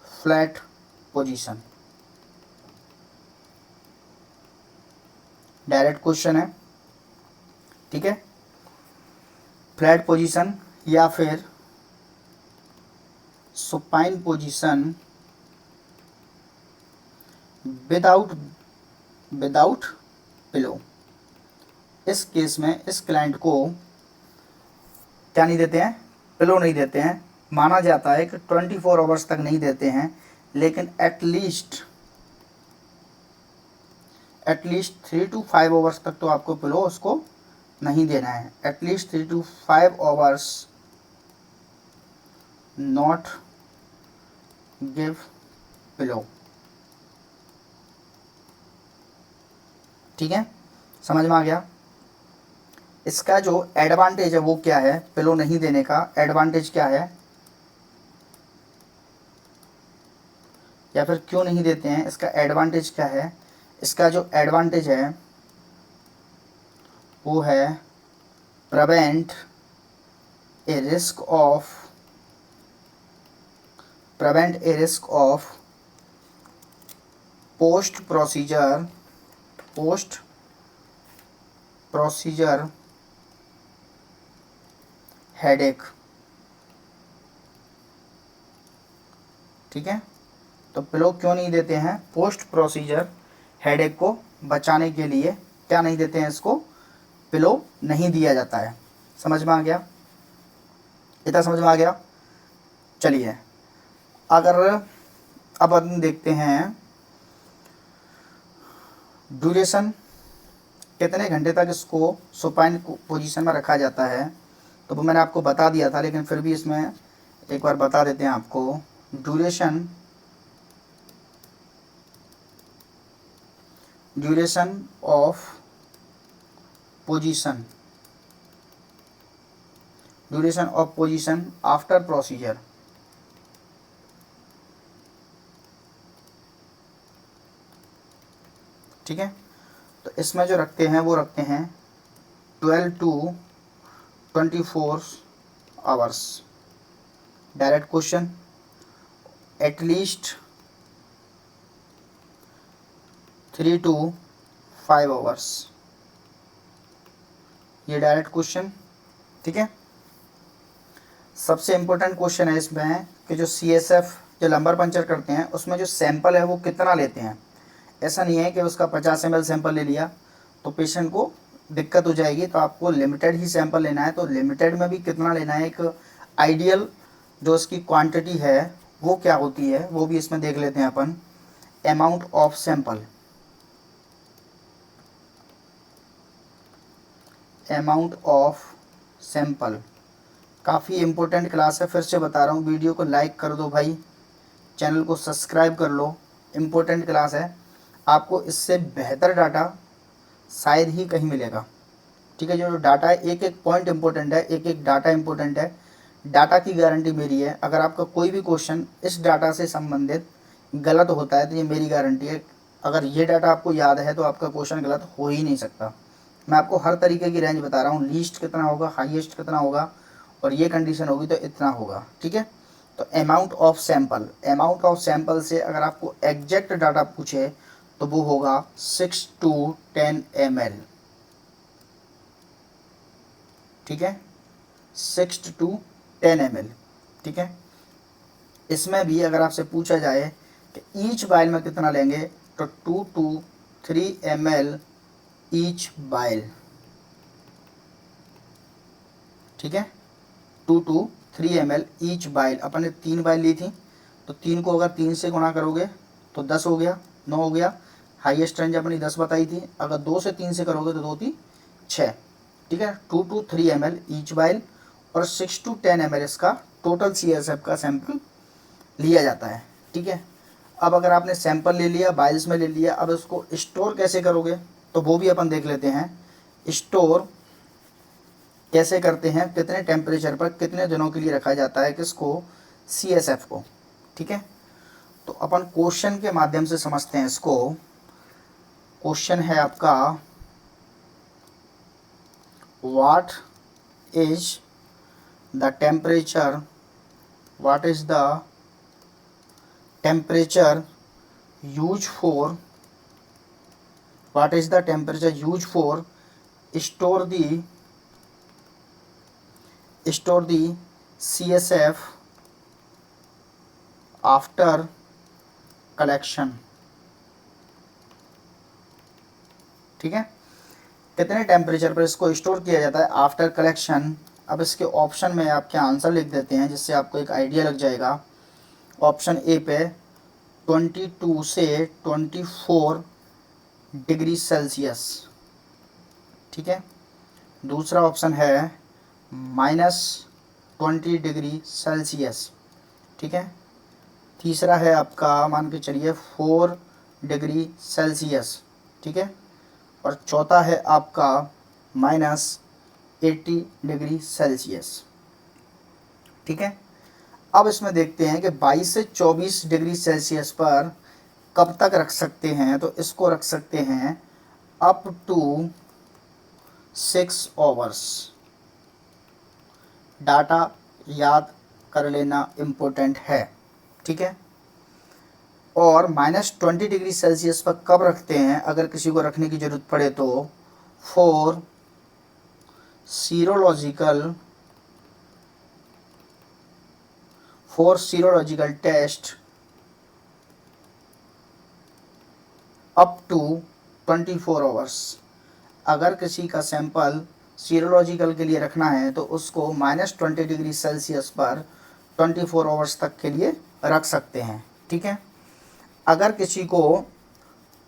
फ्लैट पोजीशन। डायरेक्ट क्वेश्चन है, ठीक है। फ्लैट पोजीशन या फिर सुपाइन पोजीशन विदाउट पिलो। इस केस में इस क्लाइंट को क्या नहीं देते हैं, पिलो नहीं देते हैं। माना जाता है कि 24 आवर्स तक नहीं देते हैं, लेकिन एटलीस्ट 3 to 5 आवर्स तक तो आपको पिलो उसको नहीं देना है। At least 3 to 5 hours not give pillow. ठीक है, समझ में आ गया। इसका जो एडवांटेज है वो क्या है, पिलो नहीं देने का एडवांटेज क्या है, या फिर क्यों नहीं देते हैं, इसका एडवांटेज क्या है। इसका जो एडवांटेज है वो है prevent A risk of post procedure headache. ठीक है, तो पिलो क्यों नहीं देते हैं, पोस्ट प्रोसीजर हेडेक को बचाने के लिए क्या नहीं देते हैं, इसको पिलो नहीं दिया जाता है। समझ में आ गया, इतना समझ में आ गया। चलिए, अगर अब हम देखते हैं ड्यूरेशन, कितने घंटे तक इसको सुपाइन पोजीशन में रखा जाता है, तो वो मैंने आपको बता दिया था, लेकिन फिर भी इसमें एक बार बता देते हैं आपको। Duration of position after procedure. ठीक है, तो इसमें जो रखते हैं वो रखते हैं 12 to 24 hours. Direct question, at least 3 to 5 hours, ये डायरेक्ट क्वेश्चन। ठीक है, सबसे इम्पोर्टेंट क्वेश्चन है इसमें कि जो CSF जो लंबर पंचर करते हैं उसमें जो सैंपल है वो कितना लेते हैं। ऐसा नहीं है कि उसका 50 ml सैंपल ले लिया तो पेशेंट को दिक्कत हो जाएगी, तो आपको लिमिटेड ही सैंपल लेना है। तो लिमिटेड में भी कितना लेना है, एक आइडियल जो इसकी क्वांटिटी है वो क्या होती है वो भी इसमें देख लेते हैं अपन। अमाउंट ऑफ सैंपल काफ़ी इम्पोर्टेंट क्लास है, फिर से बता रहा हूँ, वीडियो को लाइक कर दो भाई, चैनल को सब्सक्राइब कर लो। इम्पोर्टेंट क्लास है, आपको इससे बेहतर डाटा शायद ही कहीं मिलेगा। ठीक है, जो डाटा है एक एक पॉइंट इम्पोर्टेंट है, एक एक डाटा इम्पोर्टेंट है। डाटा की गारंटी मेरी है, अगर आपका कोई भी क्वेश्चन इस डाटा से संबंधित गलत होता है तो ये मेरी गारंटी है, अगर ये डाटा आपको याद है तो आपका क्वेश्चन गलत हो ही नहीं सकता। मैं आपको हर तरीके की रेंज बता रहा हूँ, लीस्ट कितना होगा, हाईएस्ट कितना होगा, और ये कंडीशन होगी तो इतना होगा। ठीक है, तो amount of sample, amount of sample से अगर आपको एग्जैक्ट डाटा पूछे तो वो होगा 6 to 10 ml। ठीक है, 6 to 10 ml। ठीक है, इसमें भी अगर आपसे पूछा जाए कि ईच बाइल में कितना लेंगे तो 2 to 3 ml ईच बाइल। ठीक है, 2 to 3 ml ईच बाइल। अपन ने 3 बाइल ली थी तो 3 को अगर 3 से गुणा करोगे तो 10 हो गया, 9 हो गया। हाईएस्ट रेंज अपनी 10 बताई थी, अगर 2 से 3 से करोगे तो 2 3 6। ठीक है, 2 to 3 ml ईच बाइल और 6 to 10 ml इसका टोटल CSF का सैंपल लिया जाता है। ठीक है, अब अगर आपने सैंपल ले लिया, बाइल्स में ले लिया, अब इसको स्टोर कैसे करोगे तो वो भी अपन देख लेते हैं। स्टोर कैसे करते हैं, कितने टेम्परेचर पर कितने दिनों के लिए रखा जाता है किसको, CSF को। ठीक है, तो अपन क्वेश्चन के माध्यम से समझते हैं इसको। क्वेश्चन है आपका, what is the temperature, what is the temperature use for, what is the temperature use for store the CSF after collection. ठीक है, कितने टेम्परेचर पर इसको स्टोर किया जाता है आफ्टर कलेक्शन। अब इसके ऑप्शन में आपके आंसर लिख देते हैं जिससे आपको एक आइडिया लग जाएगा। ऑप्शन ए पे 22 से 24 डिग्री सेल्सियस। ठीक है, दूसरा ऑप्शन है -20 डिग्री सेल्सियस। ठीक है, तीसरा है आपका मान के चलिए 4 डिग्री सेल्सियस। ठीक है, और चौथा है आपका -80 डिग्री सेल्सियस। ठीक है, अब इसमें देखते हैं कि 22 से 24 डिग्री सेल्सियस पर कब तक रख सकते हैं, तो इसको रख सकते हैं अप टू 6 आवर्स। डाटा याद कर लेना इम्पोर्टेंट है। ठीक है, और -20 डिग्री सेल्सियस पर कब रखते हैं अगर किसी को रखने की ज़रूरत पड़े तो, for serological test up to 24 hours. अगर किसी का सैंपल सीरोलॉजिकल के लिए रखना है तो उसको -20 डिग्री सेल्सियस पर 24 आवर्स तक के लिए रख सकते हैं। ठीक है, अगर किसी को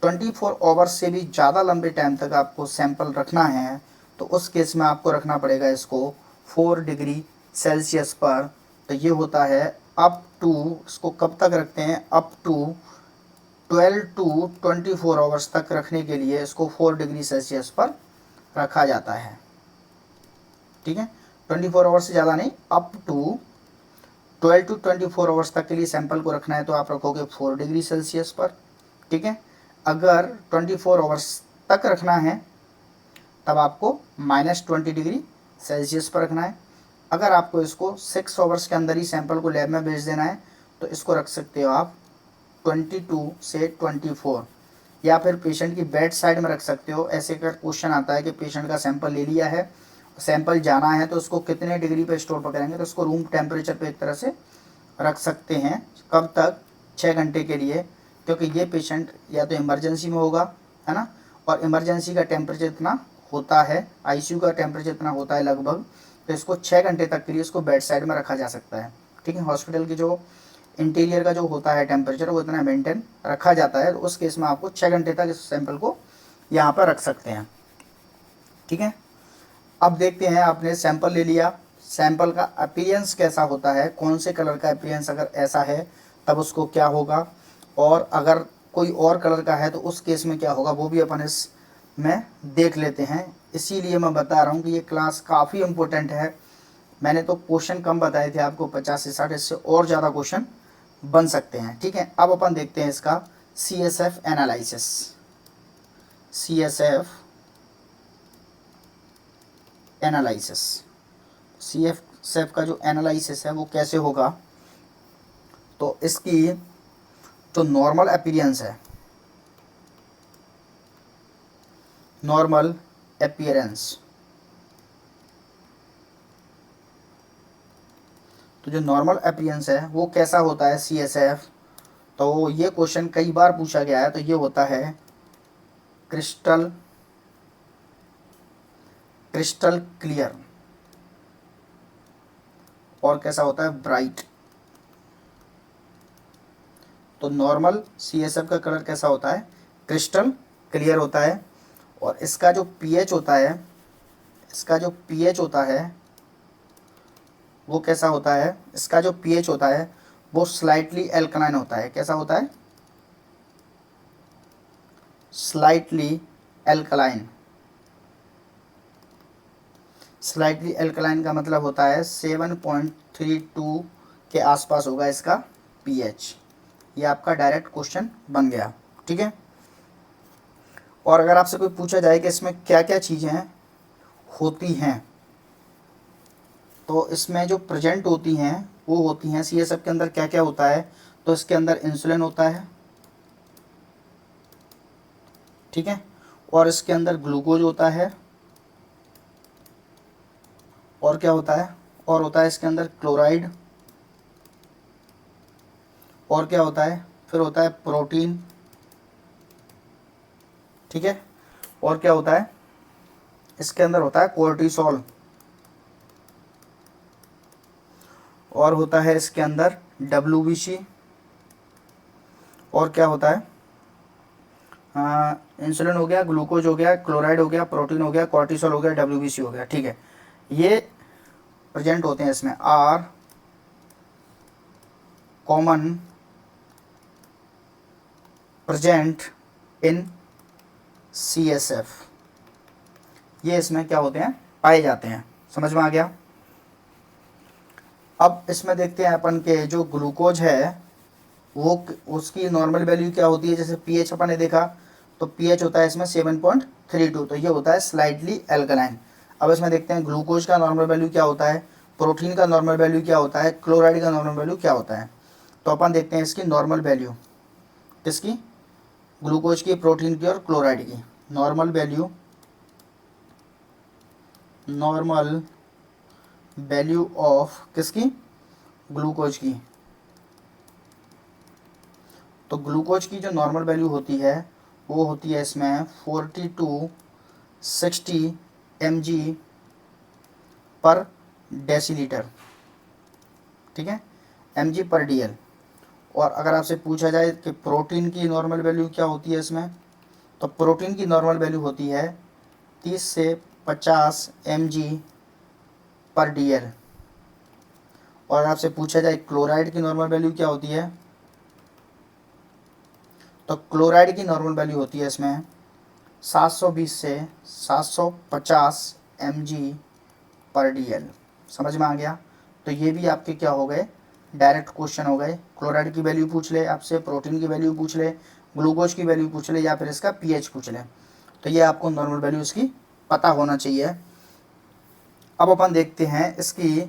24 आवर्स से भी ज़्यादा लंबे टाइम तक आपको सैंपल रखना है तो उस केस में आपको रखना पड़ेगा इसको 4 डिग्री सेल्सियस पर। तो ये होता है अप टू, इसको कब तक रखते हैं, अप टू 12 to 24 आवर्स तक रखने के लिए इसको 4 डिग्री सेल्सियस पर रखा जाता है। ठीक है, 24 आवर्स से ज़्यादा नहीं, अप टू 12 to 24 आवर्स तक के लिए सैंपल को रखना है तो आप रखोगे 4 डिग्री सेल्सियस पर। ठीक है, अगर 24 आवर्स तक रखना है तब आपको -20 डिग्री सेल्सियस पर रखना है। अगर आपको इसको 6 आवर्स के अंदर ही सैंपल को लैब में भेज देना है तो इसको रख सकते हो आप 22 से 24, या फिर पेशेंट की बेड साइड में रख सकते हो। ऐसे का क्वेश्चन आता है कि पेशेंट का सैंपल ले लिया है, सैंपल जाना है तो उसको कितने डिग्री पे स्टोर पर करेंगे, तो उसको रूम टेम्परेचर पे एक तरह से रख सकते हैं। कब तक, 6 घंटे के लिए, क्योंकि ये पेशेंट या तो इमरजेंसी में होगा, है ना, और इमरजेंसी का टेम्परेचर इतना होता है, ICU का टेम्परेचर इतना होता है लगभग, तो इसको 6 घंटे तक के लिए इसको बेड साइड में रखा जा सकता है। ठीक है, हॉस्पिटल की जो इंटीरियर का जो होता है टेम्परेचर वो इतना मेंटेन रखा जाता है, तो उस केस में आपको 6 घंटे तक इस सैंपल को यहाँ पर रख सकते हैं। ठीक है, अब देखते हैं, आपने सैंपल ले लिया, सैंपल का अपीयरेंस कैसा होता है, कौन से कलर का अपीयरेंस अगर ऐसा है तब उसको क्या होगा, और अगर कोई और कलर का है तो उस केस में क्या होगा, वो भी अपन इस में देख लेते हैं। इसीलिए मैं बता रहा हूँ कि ये क्लास काफ़ी इम्पोर्टेंट है। मैंने तो क्वेश्चन कम बताए थे आपको, 50 से 60, इससे और ज़्यादा क्वेश्चन बन सकते हैं। ठीक है, अब अपन देखते हैं इसका CSF analysis. CSF analysis, CSF का जो एनालिसिस है वो कैसे होगा, तो इसकी जो नॉर्मल अपीयरेंस है, नॉर्मल अपीयरेंस, तो जो नॉर्मल अपीयरेंस है वो कैसा होता है CSF, तो ये क्वेश्चन कई बार पूछा गया है। तो ये होता है क्रिस्टल क्लियर, और कैसा होता है ब्राइट। तो नॉर्मल CSF का कलर कैसा होता है, क्रिस्टल क्लियर होता है, और इसका जो pH होता है, इसका जो pH होता है वो कैसा होता है, इसका जो pH होता है वो स्लाइटली एल्कलाइन होता है। कैसा होता है, स्लाइटली एल्कलाइन। स्लाइटली एल्कलाइन का मतलब होता है 7.32 के आसपास होगा इसका pH। ये आपका डायरेक्ट क्वेश्चन बन गया। ठीक है, और अगर आपसे कोई पूछा जाए कि इसमें क्या क्या चीज़ें होती हैं, तो इसमें जो प्रेजेंट होती हैं वो होती हैं CSF के अंदर क्या क्या होता है, तो इसके अंदर इंसुलिन होता है। ठीक है, और इसके अंदर ग्लूकोज होता है, और क्या होता है, और होता है इसके अंदर क्लोराइड, और क्या होता है, फिर होता है प्रोटीन। ठीक है, और क्या होता है, इसके अंदर होता है कोर्टिसोल, और होता है इसके अंदर WBC, और क्या होता है, इंसुलिन हो गया, ग्लूकोज हो गया, क्लोराइड हो गया, प्रोटीन हो गया, कोर्टिसोल हो गया, WBC हो गया। ठीक है, ये प्रेजेंट होते हैं इसमें, are common present in CSF। ये इसमें क्या होते हैं, पाए जाते हैं। समझ में आ गया। अब इसमें देखते हैं अपन के जो ग्लूकोज है वो उसकी नॉर्मल वैल्यू क्या होती है। जैसे pH अपन ने देखा, तो pH होता है इसमें 7.32, तो ये होता है स्लाइटली एल्कलाइन। अब इसमें देखते हैं ग्लूकोज का नॉर्मल वैल्यू क्या होता है, प्रोटीन का नॉर्मल वैल्यू क्या होता है, क्लोराइड का नॉर्मल वैल्यू क्या होता है। तो अपन देखते हैं इसकी नॉर्मल वैल्यू, किसकी, ग्लूकोज की, प्रोटीन की और क्लोराइड की normal value, normal value of किसकी, ग्लूकोज की। तो ग्लूकोज की जो नॉर्मल वैल्यू होती है वो होती है इसमें 4260 mg पर डेसीलीटर। ठीक है, mg पर dl। और अगर आपसे पूछा जाए कि प्रोटीन की नॉर्मल वैल्यू क्या होती है इसमें, तो प्रोटीन की नॉर्मल वैल्यू होती है 30 से 50 mg पर dl। और आपसे पूछा जाए क्लोराइड की नॉर्मल वैल्यू क्या होती है, तो क्लोराइड की नॉर्मल वैल्यू होती है इसमें 720 से 750 mg पर dl। समझ में आ गया। तो ये भी आपके क्या हो गए, डायरेक्ट क्वेश्चन हो गए। क्लोराइड की वैल्यू पूछ ले आपसे, प्रोटीन की वैल्यू पूछ ले, ग्लूकोज की वैल्यू पूछ ले, या फिर इसका pH पूछ ले, तो ये आपको नॉर्मल वैल्यू इसकी पता होना चाहिए। अब अपन देखते हैं इसकी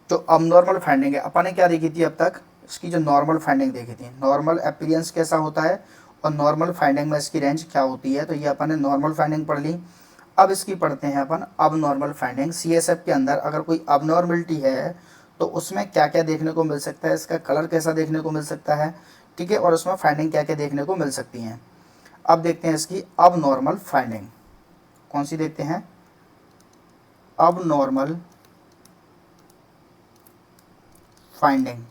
जो अबनॉर्मल फाइंडिंग है। अपन ने क्या देखी थी अब तक, इसकी जो नॉर्मल फाइंडिंग देखी थी, नॉर्मल अपीयरेंस कैसा होता है और नॉर्मल फाइंडिंग में इसकी रेंज क्या होती है। तो ये अपन ने नॉर्मल फाइंडिंग पढ़ ली। अब इसकी पढ़ते हैं अपन अब नॉर्मल फाइंडिंग। CSF के अंदर अगर कोई अबनॉर्मलिटी है तो उसमें क्या क्या देखने को मिल सकता है, इसका कलर कैसा देखने को मिल सकता है। ठीक है, और उसमें फाइंडिंग क्या क्या देखने को मिल सकती हैं। अब देखते हैं इसकी अब नॉर्मल फाइंडिंग, कौन सी देखते हैं, अब नॉर्मल फाइंडिंग।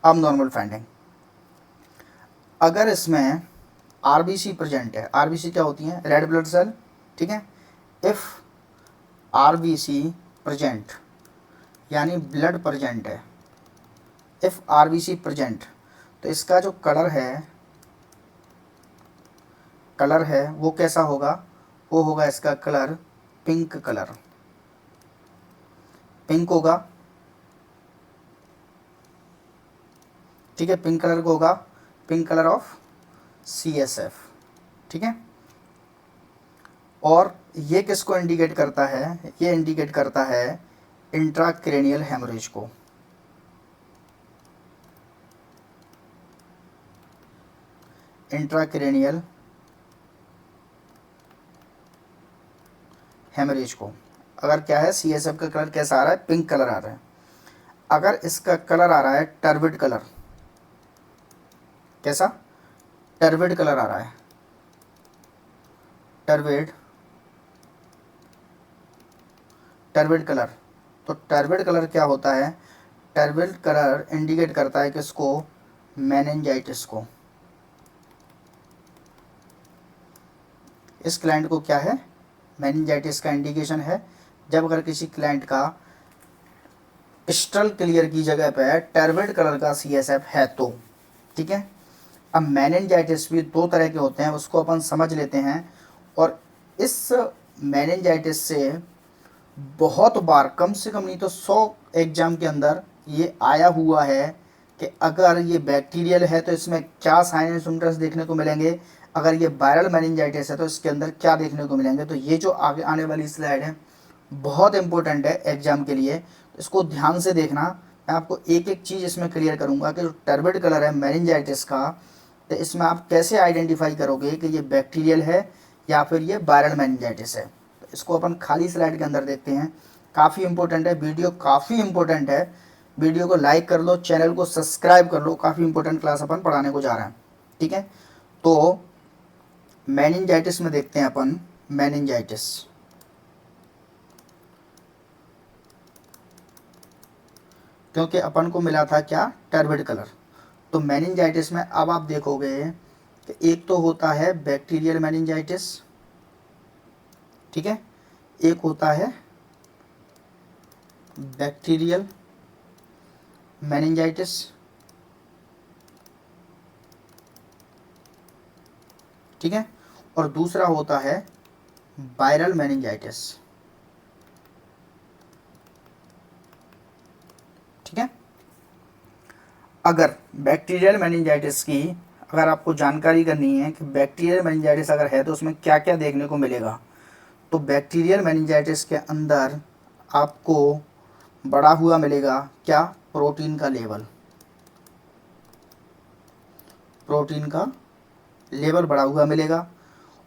अब नॉर्मल फाइंडिंग, अगर इसमें RBC प्रेजेंट है, RBC क्या होती है, रेड ब्लड सेल। ठीक है, इफ आरबीसी प्रेजेंट, यानी ब्लड प्रेजेंट है, इफ आरबीसी प्रेजेंट, तो इसका जो कलर है वो कैसा होगा, वो होगा इसका कलर पिंक कलर, पिंक होगा, ठीक है, पिंक कलर को होगा, पिंक कलर ऑफ CSF, ठीक है। और ये किसको इंडिकेट करता है, ये इंडिकेट करता है इंट्राक्रेनियल हेमरेज को, इंट्राक्रेनियल हेमरेज को। अगर क्या है, CSF का कलर कैसा आ रहा है, पिंक कलर आ रहा है। अगर इसका कलर आ रहा है टर्बिड कलर, कैसा, टर्बिड कलर आ रहा है, टर्बिड कलर, तो टर्बिड कलर क्या होता है, टर्बिड कलर इंडिकेट करता है किसको, मेनिंजाइटिस को। इस क्लाइंट को क्या है, मेनिंजाइटिस का इंडिकेशन है। जब अगर किसी क्लाइंट का स्ट्रल क्लियर की जगह पे टर्बिड कलर का CSF है तो, ठीक है। अब मेनिंजाइटिस भी दो तरह के होते हैं, उसको अपन समझ लेते हैं। और इस मेनिंजाइटिस से बहुत बार, कम से कम नहीं तो 100 एग्जाम के अंदर ये आया हुआ है कि अगर ये बैक्टीरियल है तो इसमें क्या साइन एंड सिम्टम्स देखने को मिलेंगे, अगर ये वायरल मेनिंजाइटिस है तो इसके अंदर क्या देखने को मिलेंगे। तो ये जो आगे आने वाली स्लाइड है बहुत इंपॉर्टेंट है एग्जाम के लिए, तो इसको ध्यान से देखना। मैं आपको एक एक चीज़ इसमें क्लियर करूँगा कि जो टर्बिड कलर है मेनिंजाइटिस का, तो इसमें आप कैसे आइडेंटिफाई करोगे कि ये बैक्टीरियल है या फिर ये वायरल मेनिंजाइटिस है। तो इसको अपन खाली स्लाइड के अंदर देखते हैं। काफ़ी इंपॉर्टेंट है वीडियो, काफ़ी इंपॉर्टेंट है। वीडियो को लाइक कर लो, चैनल को सब्सक्राइब कर लो, काफ़ी इंपॉर्टेंट क्लास अपन पढ़ाने को जा रहे हैं, ठीक है। तो मेनिंजाइटिस में देखते हैं अपन, मेनिंजाइटिस, क्योंकि अपन को मिला था क्या, टर्बिड कलर। तो मेनिंजाइटिस में अब आप देखोगे कि एक तो होता है बैक्टीरियल मेनिंजाइटिस, ठीक है, एक होता है बैक्टीरियल मेनिंजाइटिस, ठीक है, और दूसरा होता है वायरल मेनिंजाइटिस, ठीक है। अगर बैक्टीरियल मेनिंजाइटिस की अगर आपको जानकारी करनी है कि बैक्टीरियल मेनिंजाइटिस अगर है तो उसमें क्या क्या देखने को मिलेगा, तो बैक्टीरियल मेनिंजाइटिस के अंदर आपको बढ़ा हुआ मिलेगा क्या, प्रोटीन का लेवल, प्रोटीन का लेवल बढ़ा हुआ मिलेगा।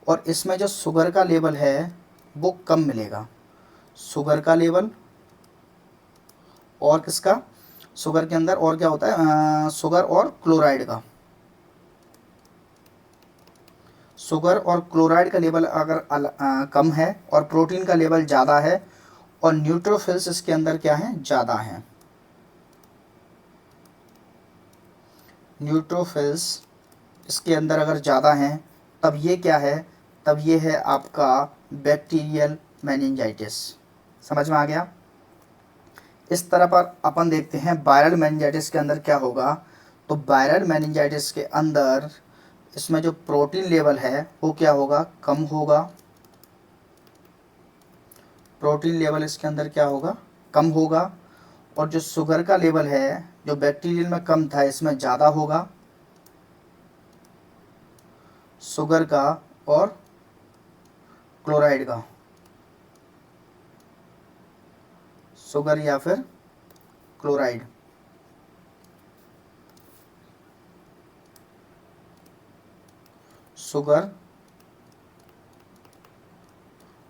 और इसमें जो शुगर का लेवल है वो कम मिलेगा, शुगर का लेवल। और किसका, शुगर के अंदर और क्या होता है, शुगर और क्लोराइड का, शुगर और क्लोराइड का लेवल अगर कम है और प्रोटीन का लेवल ज़्यादा है और न्यूट्रोफिल्स इसके अंदर क्या है, ज़्यादा है, न्यूट्रोफिल्स इसके अंदर अगर ज़्यादा हैं, तब ये क्या है, तब ये है आपका बैक्टीरियल मेनिंजाइटिस। समझ में आ गया। इस तरह पर अपन देखते हैं वायरल मेनिंजाइटिस के अंदर क्या होगा। तो वायरल मेनिंजाइटिस के अंदर इसमें जो प्रोटीन लेवल है वो क्या होगा, कम होगा, प्रोटीन लेवल इसके अंदर क्या होगा, कम होगा। और जो शुगर का लेवल है जो बैक्टीरियल में कम था इसमें ज़्यादा होगा, शुगर का और क्लोराइड का, शुगर या फिर क्लोराइड। शुगर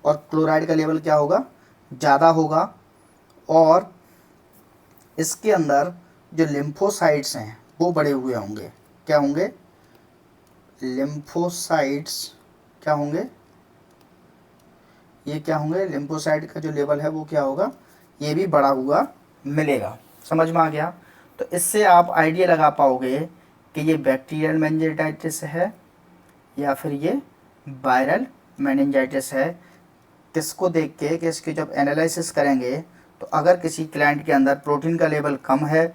और क्लोराइड का लेवल क्या होगा, ज़्यादा होगा। और इसके अंदर जो लिम्फोसाइट्स हैं वो बढ़े हुए होंगे, क्या होंगे, लिम्फोसाइट्स क्या होंगे, ये क्या होंगे, लिम्फोसाइट का जो लेवल है वो क्या होगा, ये भी बढ़ा हुआ मिलेगा। समझ में आ गया। तो इससे आप आइडिया लगा पाओगे कि ये बैक्टीरियल मेनिंजाइटिस है या फिर ये वायरल मेनिंजाइटिस है। किसको देख के कि इसकी जब एनालिसिस करेंगे तो अगर किसी क्लाइंट के अंदर प्रोटीन का लेवल कम है,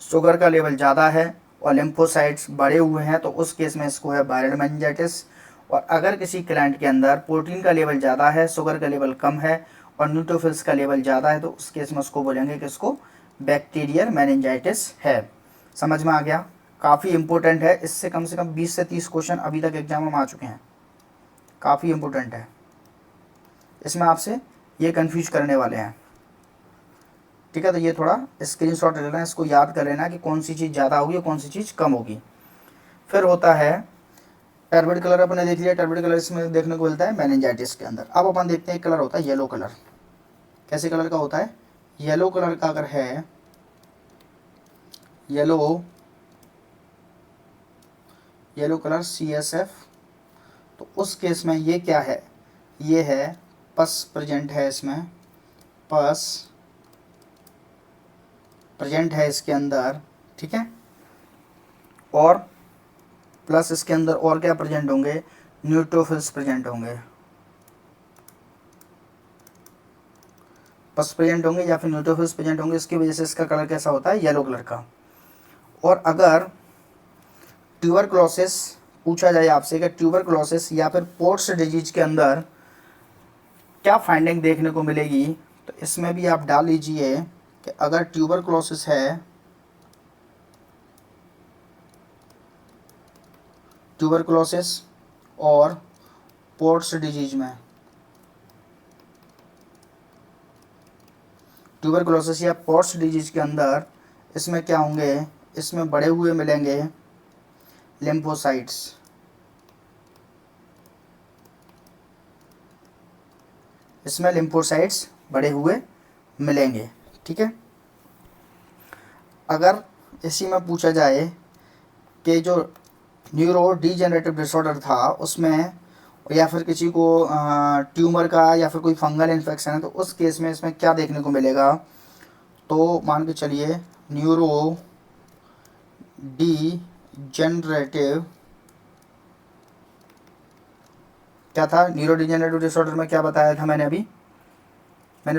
शुगर का लेवल ज़्यादा है और लिम्फोसाइट्स बढ़े हुए हैं तो उस केस में इसको है वायरल मेनिंजाइटिस। और अगर किसी क्लाइंट के अंदर प्रोटीन का लेवल ज़्यादा है, शुगर का लेवल कम है और न्यूट्रोफिल्स का लेवल ज़्यादा है तो उस केस में उसको बोलेंगे कि इसको बैक्टीरियल मेनिंजाइटिस है। समझ में आ गया? काफ़ी इंपॉर्टेंट है, इससे कम 20 से 30 क्वेश्चन अभी तक एग्जाम में आ चुके हैं। काफ़ी इंपॉर्टेंट है, इसमें आपसे ये कंफ्यूज करने वाले हैं। ठीक है, तो ये थोड़ा स्क्रीनशॉट ले लेना, इसको याद कर लेना कि कौन सी चीज़ ज़्यादा होगी कौन सी चीज़ कम होगी। फिर होता है टर्बिड कलर, अपने देख लिया टर्बिड कलर इसमें देखने को मिलता है मेनिंजाइटिस के अंदर। अब अपन देखते हैं एक कलर होता है येलो कलर। कैसे कलर का होता है? येलो कलर का अगर है, येलो कलर CSF, तो उस केस में ये क्या है? ये है पस प्रेजेंट है, इसमें पस प्रेजेंट है इसके अंदर। ठीक है, और प्लस इसके अंदर और क्या प्रेजेंट होंगे? न्यूट्रोफिल्स प्रेजेंट होंगे, पस प्रेजेंट होंगे या फिर न्यूट्रोफिल्स प्रेजेंट होंगे। इसकी वजह से इसका कलर कैसा होता है? येलो कलर का। और अगर ट्यूबरक्लोसिस पूछा जाए आपसे कि ट्यूबरक्लोसिस या फिर पोर्ट्स डिजीज के अंदर क्या फाइंडिंग देखने को मिलेगी, तो इसमें भी आप डाल लीजिए कि अगर ट्यूबरक्लोसिस है, ट्यूबरक्लोसिस और पोर्ट्स डिजीज में, ट्यूबरक्लोसिस या पोर्ट्स डिजीज के अंदर इसमें क्या होंगे? इसमें बढ़े हुए मिलेंगे लिम्फोसाइट्स। इसमें लिम्फोसाइट्स बढ़े हुए मिलेंगे। ठीक है, अगर इसी में पूछा जाए कि जो न्यूरो डीजेनरेटिव डिसऑर्डर था उसमें, या फिर किसी को ट्यूमर का या फिर कोई फंगल इन्फेक्शन है, तो उस केस में इसमें क्या देखने को मिलेगा? तो मान के चलिए न्यूरो डीजेनरेटिव, क्या था? न्यूरो डीजेनरेटिव डिसऑर्डर में क्या बताया था मैंने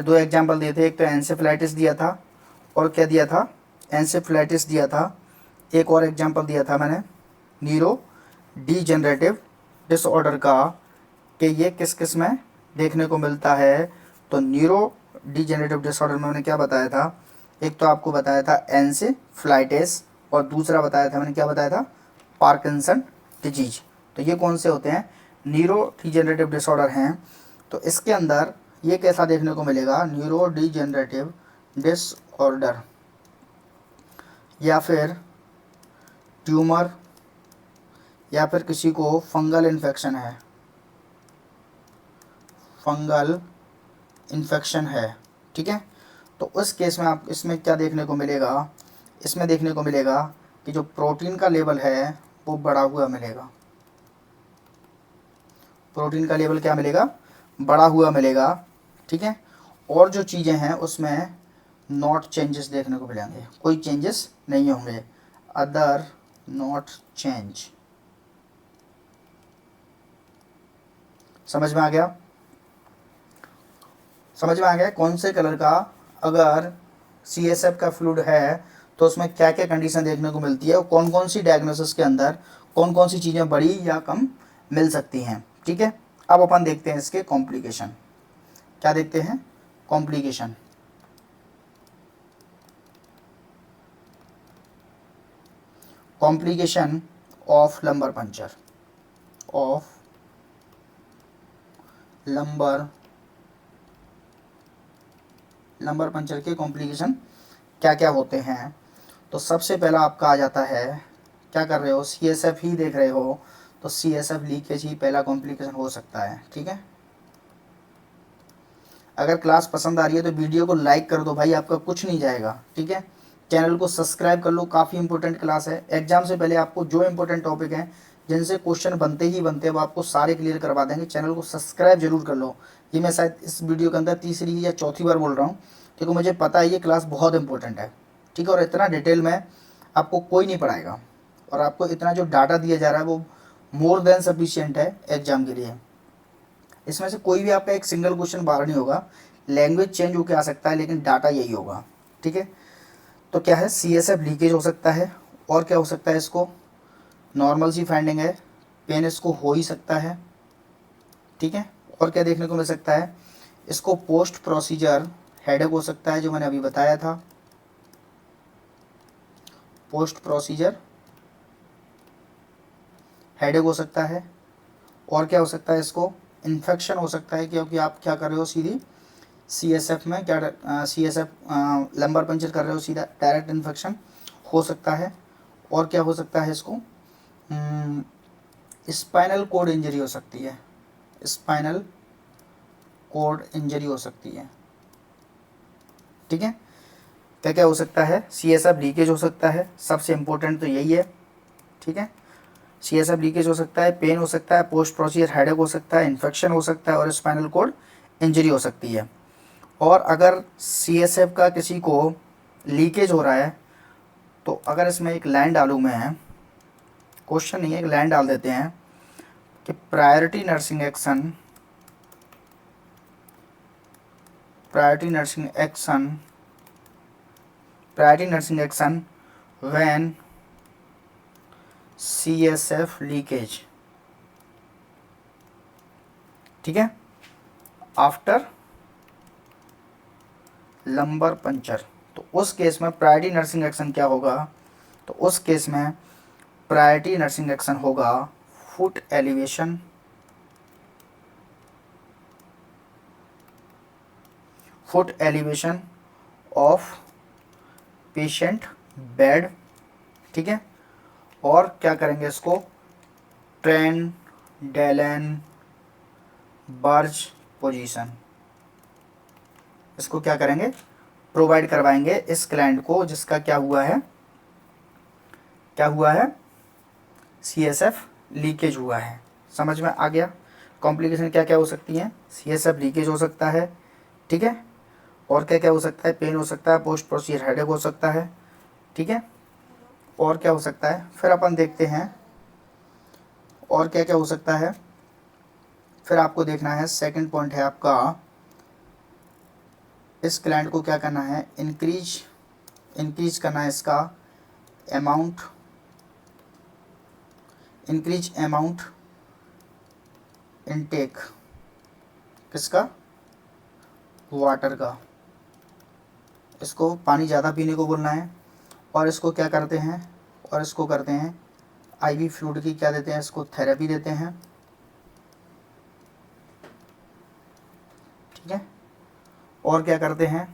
2 एग्जाम्पल दिए थे। एक तो एंसेफेलाइटिस दिया था और क्या दिया था? एंसेफेलाइटिस दिया था। एक और एग्जाम्पल दिया था मैंने न्यूरो डीजेनरेटिव डिसऑर्डर का, कि ये किस किस में देखने को मिलता है। तो न्यूरो डीजेनरेटिव डिसऑर्डर में मैंने क्या बताया था? एक तो आपको बताया था एंसेफेलाइटिस और दूसरा बताया था मैंने क्या बताया था? Parkinson disease. तो ये कौन से होते हैं? न्यूरो डीजेनरेटिव डिसऑर्डर हैं। तो इसके अंदर ये कैसा देखने को मिलेगा? न्यूरो डीजेनरेटिव डिसऑर्डर या फिर ट्यूमर या फिर किसी को फंगल इन्फेक्शन है, फंगल इन्फेक्शन है। ठीक है, तो उस केस में आप इसमें क्या देखने को मिलेगा? इसमें देखने को मिलेगा कि जो प्रोटीन का लेवल है वो बढ़ा हुआ मिलेगा। प्रोटीन का लेवल क्या मिलेगा? बढ़ा हुआ मिलेगा। ठीक है, और जो चीज़ें हैं उसमें नॉट चेंजेस देखने को मिलेंगे, कोई चेंजेस नहीं होंगे, अदर नॉट चेंज। समझ में आ गया? समझ में आ गया कौन से कलर का अगर CSF का फ्लूइड है तो उसमें क्या क्या कंडीशन देखने को मिलती है और कौन कौन सी डायग्नोसिस के अंदर कौन कौन सी चीज़ें बड़ी या कम मिल सकती हैं। ठीक है, अब अपन देखते हैं इसके कॉम्प्लिकेशन। क्या देखते हैं? Complication. Complication of lumbar puncture, of lumbar puncture के कॉम्प्लिकेशन क्या क्या होते हैं। तो सबसे पहला आपका आ जाता है, क्या कर रहे हो? CSF ही देख रहे हो तो CSF लीकेज ही पहला कॉम्प्लिकेशन हो सकता है। ठीक है, अगर क्लास पसंद आ रही है तो वीडियो को लाइक कर दो भाई, आपका कुछ नहीं जाएगा। ठीक है, चैनल को सब्सक्राइब कर लो, काफ़ी इंपॉर्टेंट क्लास है। एग्जाम से पहले आपको जो इंपॉर्टेंट टॉपिक हैं जिनसे क्वेश्चन बनते ही बनते हैं वो आपको सारे क्लियर करवा देंगे। चैनल को सब्सक्राइब जरूर कर लो। ये मैं शायद इस वीडियो के अंदर तीसरी या चौथी बार बोल रहा हूँ, क्योंकि मुझे पता है ये क्लास बहुत इंपॉर्टेंट है। ठीक है, और इतना डिटेल में आपको कोई नहीं पढ़ाएगा और आपको इतना जो डाटा दिया जा रहा है वो मोर देन सफिशिएंट है एग्जाम के लिए। इसमें से कोई भी आपका एक सिंगल क्वेश्चन बाहर नहीं होगा, लैंग्वेज चेंज होकर आ सकता है लेकिन डाटा यही होगा। ठीक है, तो क्या है, CSF लीकेज हो सकता है, और क्या हो सकता है, इसको नॉर्मल सी फाइंडिंग है, पेन इसको हो ही सकता है। ठीक है, और क्या देखने को मिल सकता है, इसको पोस्ट प्रोसीजर हेडेक हो सकता है, जो मैंने अभी बताया था, पोस्ट प्रोसीजर हेडेक हो सकता है। और क्या हो सकता है, इसको इन्फेक्शन हो सकता है, क्योंकि आप क्या कर रहे हो, सीधी CSF में क्या CSF लंबर पंचर कर रहे हो, सीधा डायरेक्ट इन्फेक्शन हो सकता है। और क्या हो सकता है, इसको स्पाइनल कोड इंजरी हो सकती है, स्पाइनल कोड इंजरी हो सकती है। ठीक है, क्या क्या हो सकता है, CSF लीकेज हो सकता है, सबसे इम्पोर्टेंट तो यही है। ठीक है, CSF लीकेज हो सकता है, पेन हो सकता है, पोस्ट प्रोसीजर हेडेक हो सकता है, इन्फेक्शन हो सकता है, और स्पाइनल कोड इंजरी हो सकती है। और अगर CSF का किसी को लीकेज हो रहा है, तो अगर इसमें एक लाइन डालूँ मैं, क्वेश्चन नहीं है, एक लाइन डाल देते हैं कि priority nursing action, priority nursing action, priority nursing action when CSF leakage. ठीक है, आफ्टर लंबर पंचर, तो उस केस में प्रायोरिटी नर्सिंग एक्शन क्या होगा, तो उस केस में प्रायोरिटी नर्सिंग एक्शन होगा foot elevation, foot elevation of patient bed. ठीक है, और क्या करेंगे, इसको ट्रेन डेलन बर्ज पोजीशन, इसको क्या करेंगे, प्रोवाइड करवाएंगे इस क्लाइंट को जिसका क्या हुआ है, क्या हुआ है, CSF लीकेज हुआ है। समझ में आ गया, कॉम्प्लिकेशन क्या क्या हो सकती हैं, CSF लीकेज हो सकता है। ठीक है, और क्या क्या हो सकता है, पेन हो सकता है, पोस्ट प्रोसीजर हेडेक हो सकता है। ठीक है, और क्या हो सकता है, फिर अपन देखते हैं और क्या क्या हो सकता है। फिर आपको देखना है, सेकंड पॉइंट है आपका, इस क्लाइंट को क्या करना है, इंक्रीज करना है इसका अमाउंट, इंक्रीज अमाउंट इनटेक, किसका, वाटर का, इसको पानी ज़्यादा पीने को बोलना है। और इसको क्या करते हैं, और इसको करते हैं IV फ्लूइड की क्या देते हैं, इसको थेरेपी देते हैं। ठीक है, और क्या करते हैं,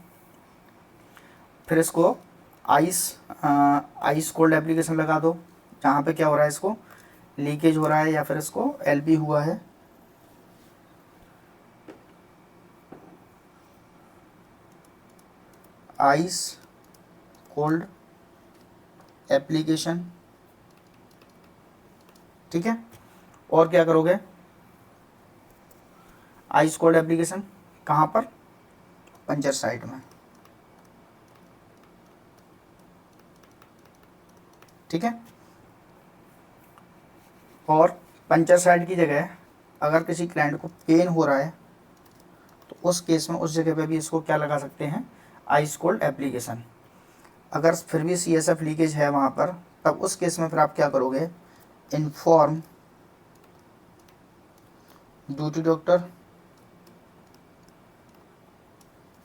फिर इसको आइस कोल्ड एप्लीकेशन लगा दो, जहाँ पे क्या हो रहा है, इसको लीकेज हो रहा है या फिर इसको LP हुआ है। Ice cold application. ठीक है, और क्या करोगे, आइस कोल्ड एप्लीकेशन कहाँ पर, पंचर साइट में। ठीक है, और पंचर साइट की जगह अगर किसी क्लाइंट को पेन हो रहा है, तो उस केस में उस जगह पे भी इसको क्या लगा सकते हैं, आइस कोल्ड एप्लीकेशन। अगर फिर भी CSF लीकेज है वहाँ पर, तब उस केस में फिर आप क्या करोगे, इन्फॉर्म ड्यूटी डॉक्टर।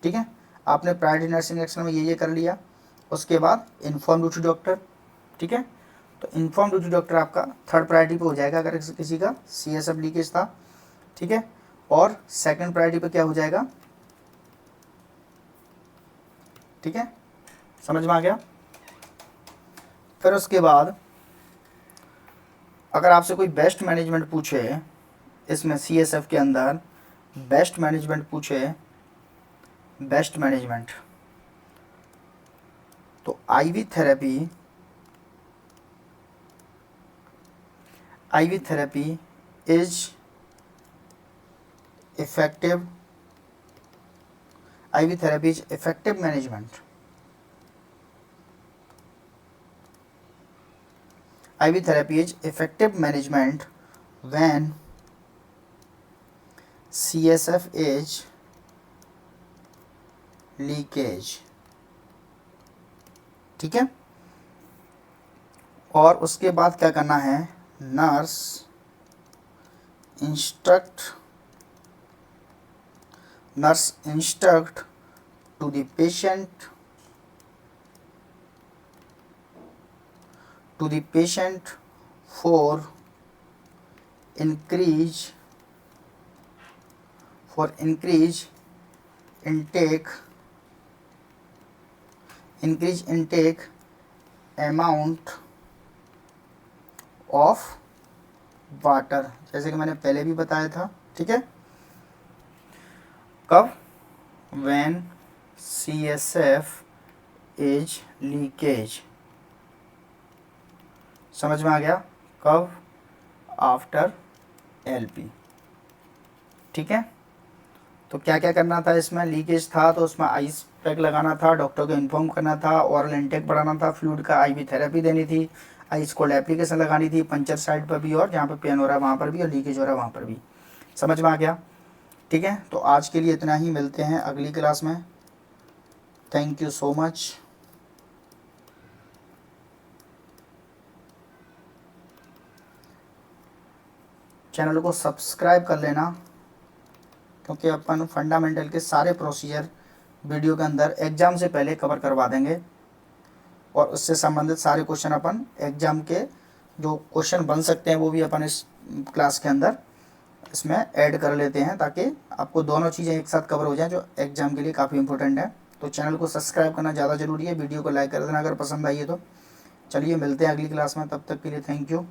ठीक है, आपने प्रायोरिटी नर्सिंग एक्शन में ये कर लिया, उसके बाद इन्फॉर्म ड्यूटी डॉक्टर। ठीक है, तो इन्फॉर्म ड्यूटी डॉक्टर आपका थर्ड प्रायोरिटी पे हो जाएगा अगर किसी का CSF लीकेज था। ठीक है, और सेकंड प्रायोरिटी पे क्या हो जाएगा। ठीक है, समझ में आ गया। फिर उसके बाद अगर आपसे कोई बेस्ट मैनेजमेंट पूछे, इसमें CSF के अंदर बेस्ट मैनेजमेंट पूछे, बेस्ट मैनेजमेंट, तो IV therapy is effective, IV therapy is effective management, IV therapy is effective management when CSF as leakage, ठीक है। और उसके बाद क्या करना है, nurse instruct to the patient for increase intake amount of water, जैसे कि मैंने पहले भी बताया था, ठीक है। कब, when CSF is लीकेज, समझ में आ गया, कब, आफ्टर LP, ठीक है। तो क्या क्या करना था, इसमें लीकेज था तो उसमें आइस पैक लगाना था, डॉक्टर को इन्फॉर्म करना था, ऑरल इनटेक बढ़ाना था, फ्लूइड का IV थेरेपी देनी थी, आइस कोल्ड एप्लीकेशन लगानी थी पंचर साइड पर भी, और जहाँ पे पेन हो रहा है वहाँ पर भी, और लीकेज हो रहा है वहाँ पर भी। समझ में आ गया, ठीक है। तो आज के लिए इतना ही, मिलते हैं अगली क्लास में। Thank you so much. Channel को सब्सक्राइब कर लेना, क्योंकि अपन फंडामेंटल के सारे प्रोसीजर वीडियो के अंदर एग्ज़ाम से पहले कवर करवा देंगे, और उससे संबंधित सारे क्वेश्चन अपन एग्ज़ाम के जो क्वेश्चन बन सकते हैं वो भी अपन इस क्लास के अंदर इसमें ऐड कर लेते हैं, ताकि आपको दोनों चीज़ें एक साथ कवर हो जाएं जो एग्ज़ाम के लिए काफ़ी इंपॉर्टेंट है। तो चैनल को सब्सक्राइब करना ज़्यादा ज़रूरी है, वीडियो को लाइक कर देना अगर पसंद आई है तो। चलिए मिलते हैं अगली क्लास में, तब तक के लिए थैंक यू।